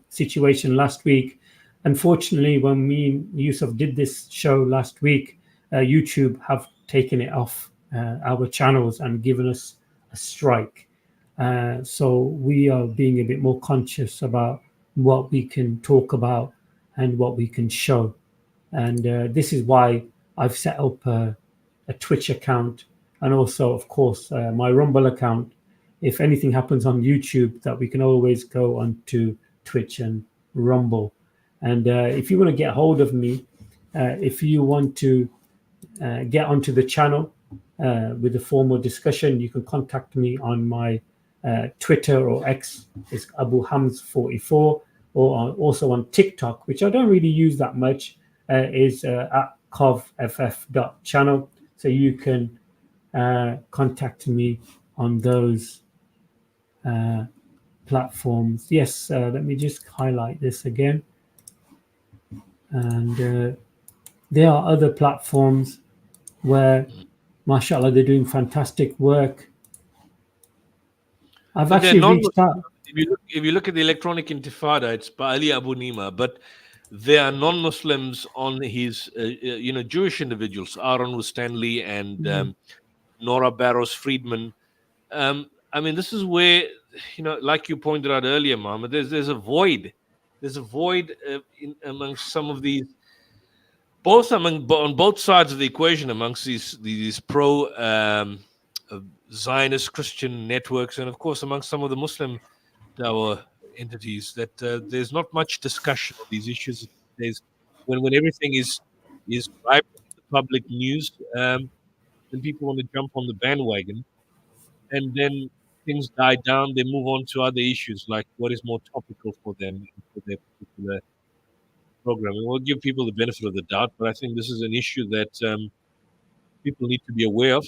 situation last week. Unfortunately, when me and Yusuf did this show last week, YouTube have taken it off our channels and given us a strike. So we are being a bit more conscious about what we can talk about and what we can show. And this is why I've set up a Twitch account and also, of course, my Rumble account. If anything happens on YouTube, that we can always go onto Twitch and Rumble. And if you want to get hold of me, if you want to get onto the channel with a formal discussion, you can contact me on my Twitter or X. It's Abu Hams 44, or also on TikTok, which I don't really use that much, is at covff.channel. So you can contact me on those platforms. Yes, let me just highlight this again. And there are other platforms where, mashallah, they're doing fantastic work. I've actually reached out. If you look at the Electronic Intifada, it's by Ali Abu Nima, but there are non-Muslims on his, Jewish individuals, Aaron Stanley and Nora Barrows Friedman. This is where, like you pointed out earlier, Mohammed, there's a void. There's a void amongst some of these, on both sides of the equation, amongst these pro Zionist Christian networks, and of course amongst some of the Muslim our entities, that there's not much discussion of these issues. When everything is ripe in the public news, then people want to jump on the bandwagon, and then things die down. They move on to other issues, like what is more topical for them for their particular program. And we'll give people the benefit of the doubt, but I think this is an issue that people need to be aware of,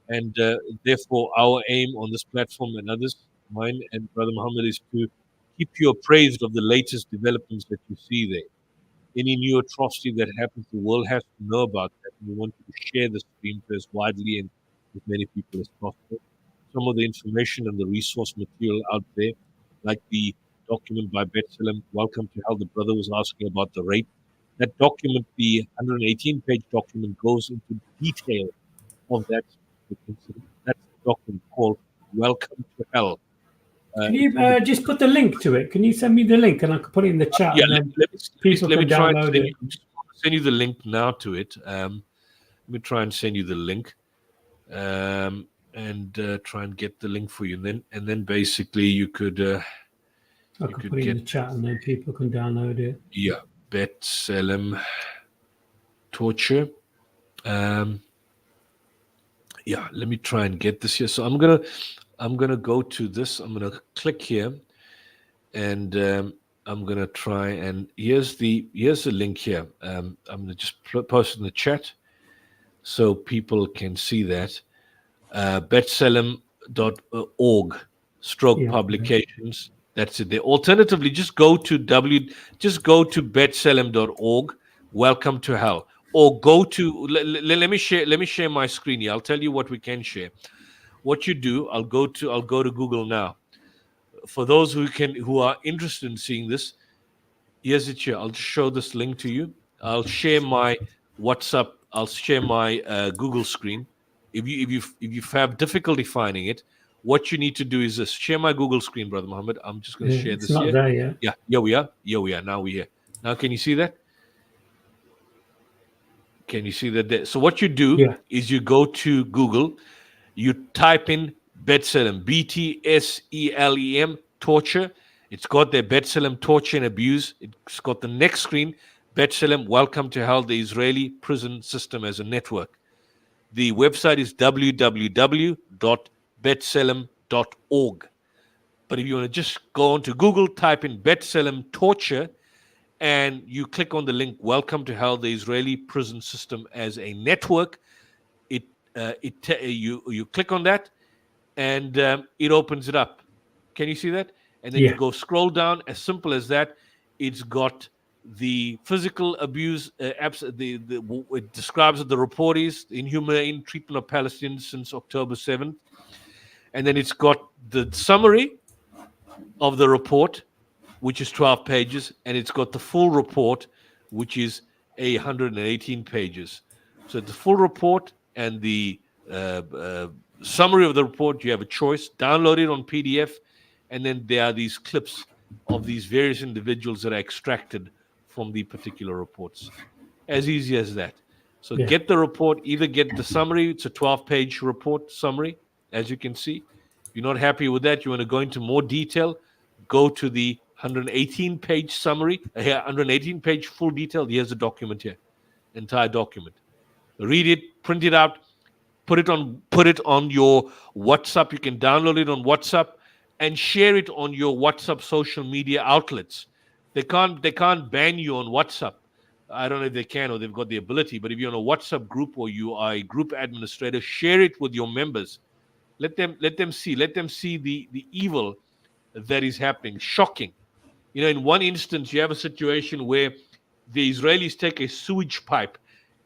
and therefore our aim on this platform and others, mine and Brother Muhammad, is to keep you appraised of the latest developments that you see there. Any new atrocity that happens, the world has to know about that. We want you to share the stream to as widely and as many people as possible. Some of the information and the resource material out there, like the document by Betselem, Welcome to Hell, the brother was asking about the rape. That document, the 118-page document, goes into detail of that incident. That's the document called Welcome to Hell. Can you just put the link to it? Can you send me the link and I can put it in the chat? Yeah, and let me try and send you the link now to it. Let me try and send you the link, and try and get the link for you. And then basically you could. I can put it in the chat and then people can download it. Yeah, Betselem torture. Yeah, let me try and get this here. So I'm gonna go to this. I'm gonna click here, and I'm gonna try and here's the link here. I'm gonna just post it in the chat so people can see that. Betselem.org /publications. That's it there. Alternatively, just go to betselem.org. Welcome to Hell. Or go to let me share my screen here. I'll tell you what we can share. What you do, I'll go to Google now. For those who are interested in seeing this, here's it here. I'll just show this link to you. I'll share my WhatsApp. I'll share my Google screen. If you have difficulty finding it, what you need to do is this. Share my Google screen, Brother Muhammad. I'm just going to share It's this not here. there yet. Yeah, here we are. Here we are. Now we're here. Now, can you see that? Can you see that there? So what you do is you go to Google, you type in B'Tselem, BTSELEM, torture. It's got their B'Tselem, torture and abuse. It's got the next screen, B'Tselem, welcome to hell, the Israeli prison system as a network. The website is www.betselem.org. But if you want to just go on to Google, type in B'Tselem torture, and you click on the link, welcome to hell, the Israeli prison system as a network. You click on that, and it opens it up. Can you see that? And then you go scroll down, as simple as that. It's got the physical abuse, it describes what the report is, the inhumane treatment of Palestinians since October 7th. And then it's got the summary of the report, which is 12 pages, and it's got the full report, which is 118 pages. So the full report and the summary of the report, you have a choice. Download it on PDF, and then there are these clips of these various individuals that are extracted from the particular reports. As easy as that. So get the report, either get the summary. It's a 12-page report summary, as you can see. If you're not happy with that, you want to go into more detail, go to the 118-page summary, 118-page full detail. Here's the document here, entire document. Read it, print it out, put it on your WhatsApp. You can download it on WhatsApp and share it on your WhatsApp social media outlets. They can't ban you on WhatsApp. I don't know if they can or they've got the ability, but if you're on a WhatsApp group or you are a group administrator, share it with your members. Let them see the evil that is happening. Shocking. You know, in one instance, you have a situation where the Israelis take a sewage pipe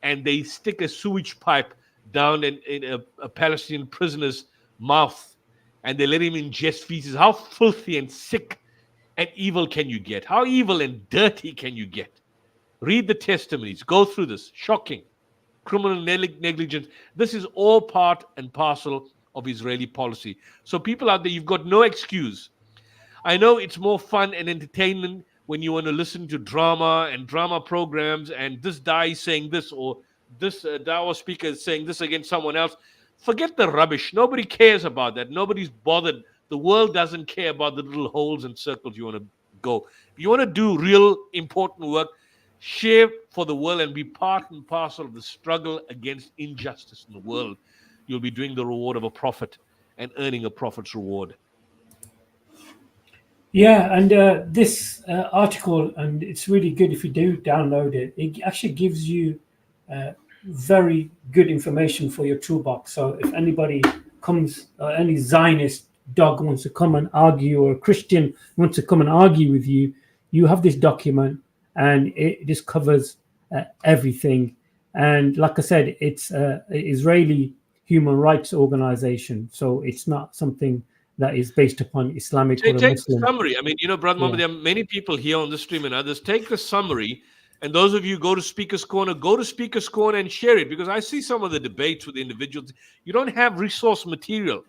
and they stick a sewage pipe down in a Palestinian prisoner's mouth, and they let him ingest feces. How filthy and sick and evil can you get? How evil and dirty can you get? Read the testimonies. Go through this. Shocking. Criminal negligence. This is all part and parcel of Israeli policy. So people out there, you've got no excuse. I know it's more fun and entertainment when you want to listen to drama and drama programs and this guy is saying this or this Dawa speaker is saying this against someone else. Forget the rubbish. Nobody cares about that. Nobody's bothered. The world doesn't care about the little holes and circles you want to go. If you want to do real important work, share for the world and be part and parcel of the struggle against injustice in the world. You'll be doing the reward of a prophet and earning a prophet's reward. Yeah, and this article, and it's really good if you do download it. It actually gives you very good information for your toolbox. So if anybody comes, any Zionist dog wants to come and argue, or a Christian wants to come and argue with you, you have this document, and it just covers everything. And like I said, it's an Israeli human rights organization, so it's not something that is based upon Islamic or Take Muslim. the summary. I mean, you know, Brother Muhammad, there are many people here on the stream and others. Take the summary, and those of you go to Speaker's Corner and share it, because I see some of the debates with individuals. You don't have resource material.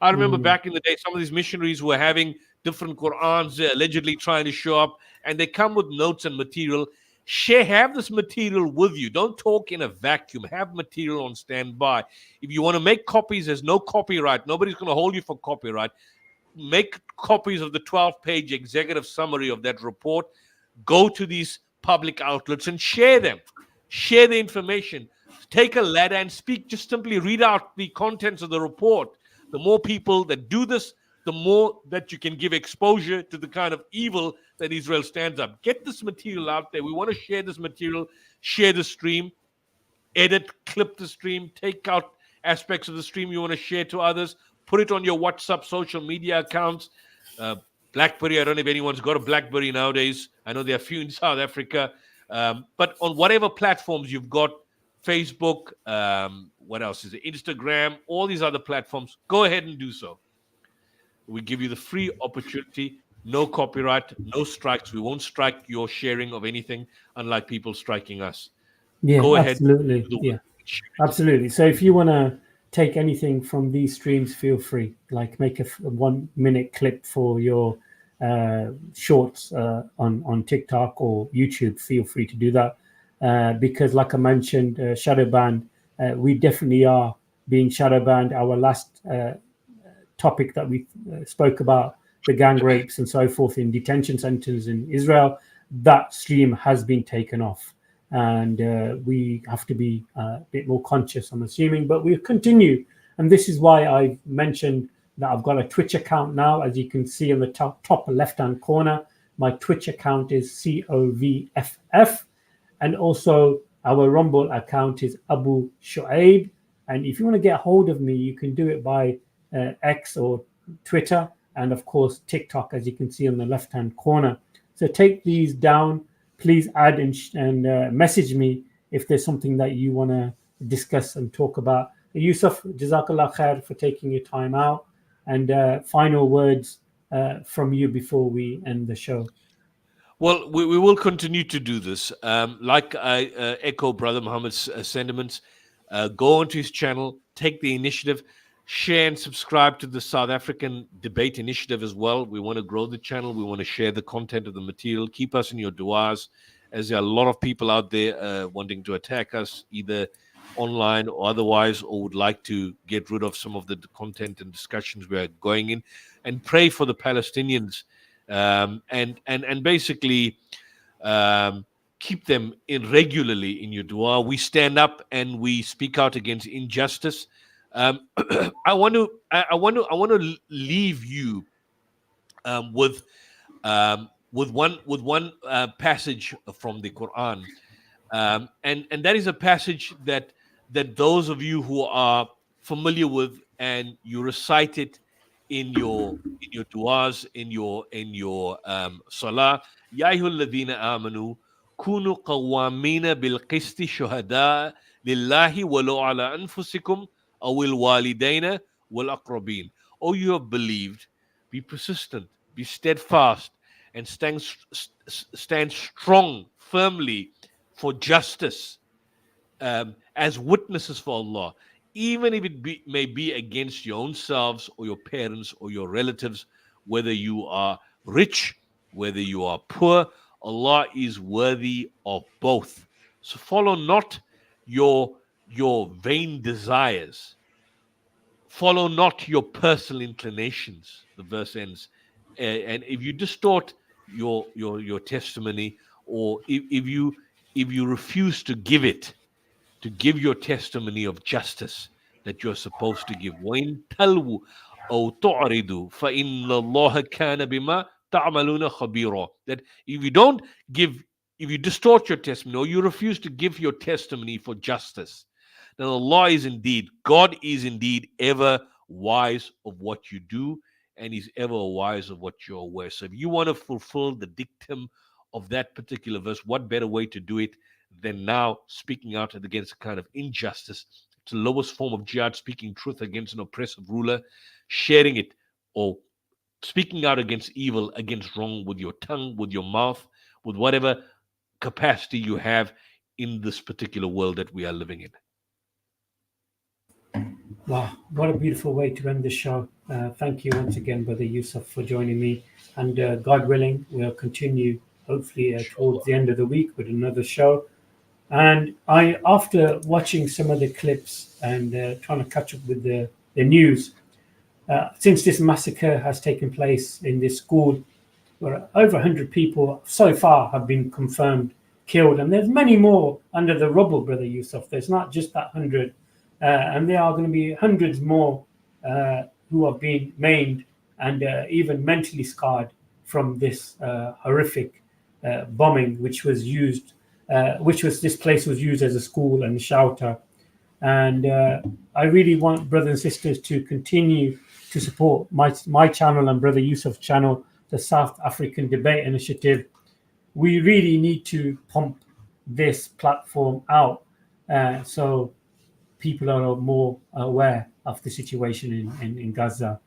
I remember back in the day, some of these missionaries were having different Qur'ans allegedly trying to show up, and they come with notes and material. Have this material with you. Don't talk in a vacuum. Have material on standby. If you want to make copies, there's no copyright. Nobody's going to hold you for copyright. Make copies of the 12-page executive summary of that report. Go to these public outlets and share them. Share the information. Take a ladder and speak. Just simply read out the contents of the report. The more people that do this, the more that you can give exposure to the kind of evil that Israel stands up. Get this material out there. We want to share this material, share the stream, edit, clip the stream, take out aspects of the stream you want to share to others, put it on your WhatsApp social media accounts. BlackBerry, I don't know if anyone's got a BlackBerry nowadays. I know there are a few in South Africa. But on whatever platforms you've got, Facebook, what else is it? Instagram, all these other platforms, go ahead and do so. We give you the free opportunity, no copyright, no strikes. We won't strike your sharing of anything, unlike people striking us. Yeah, go ahead. absolutely. Yeah, absolutely. So if you want to take anything from these streams, feel free. Like make a 1 minute clip for your shorts on TikTok or YouTube. Feel free to do that because, like I mentioned, shadow banned. We definitely are being shadow banned. Our last topic that we spoke about, the gang rapes and so forth in detention centers in Israel, that stream has been taken off. And we have to be a bit more conscious, I'm assuming, but we'll continue. And this is why I mentioned that I've got a Twitch account now. As you can see in the top left-hand corner, my Twitch account is COVFF. And also our Rumble account is Abu SHUAIB. And if you want to get hold of me, you can do it by X or Twitter, and of course TikTok, as you can see on the left-hand corner. So take these down. Please add and message me if there's something that you want to discuss and talk about. Yusuf, Jazakallah khair for taking your time out. And final words from you before we end the show. Well, we will continue to do this. Like I echo Brother Muhammad's sentiments, go onto his channel, take the initiative, share and subscribe to the South African Debate Initiative as well. We want to grow the channel. We want to share the content of the material. Keep us in your du'as, as there are a lot of people out there wanting to attack us, either online or otherwise, or would like to get rid of some of the content and discussions we are going in. And pray for the Palestinians, and basically keep them in regularly in your dua. We stand up and we speak out against injustice. I want to leave you with one passage from the Quran, and that is a passage that those of you who are familiar with and you recite it in your duas, in your salah. Ya ayyuhalladhina amanu kunu qawwamina bil qisti shuhada lillahi walau ala anfusikum awil walidaina wal aqrabin. Oh, you have believed, be persistent, be steadfast, and stand strong firmly for justice, as witnesses for Allah, even if it may be against your own selves or your parents or your relatives, whether you are rich, whether you are poor. Allah is worthy of both. So follow not your vain desires. Follow not your personal inclinations. The verse ends. And if you distort your testimony, or if you refuse to give your testimony of justice that you're supposed to give, وَإِن تَلْوُوا أَوْ تُعْرِضُوا فَإِنَّ اللَّهَ كَانَ بِمَا تَعْمَلُونَ خَبِيرًا. That if you distort your testimony, or you refuse to give your testimony for justice, then God is indeed ever wise of what you do, and is ever wise of what you're aware. So if you want to fulfill the dictum of that particular verse, what better way to do it than now speaking out against a kind of injustice? It's the lowest form of jihad, speaking truth against an oppressive ruler, sharing it, or speaking out against evil, against wrong, with your tongue, with your mouth, with whatever capacity you have in this particular world that we are living in. Wow, what a beautiful way to end the show. Thank you once again, Brother Yusuf, for joining me. And God willing, we'll continue hopefully towards the end of the week with another show. And after watching some of the clips and trying to catch up with the news, since this massacre has taken place in this school, where over 100 people so far have been confirmed killed, and there's many more under the rubble, Brother Yusuf. There's not just that 100. And there are going to be hundreds more who have been maimed and even mentally scarred from this horrific bombing, which was this place was used as a school and shelter. And I really want brothers and sisters to continue to support my channel and Brother Yusuf's channel, the South African Debate Initiative. We really need to pump this platform out so people are more aware of the situation in Gaza.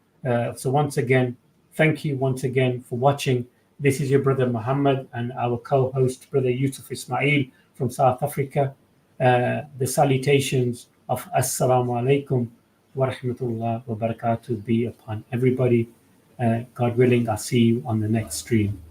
So once again, thank you once again for watching. This is your brother Muhammad and our co-host, Brother YUSUF Ismail from South Africa. The salutations of Assalamu alaikum wa rahmatullah wa barakatuh be upon everybody. God willing, I'll see you on the next stream.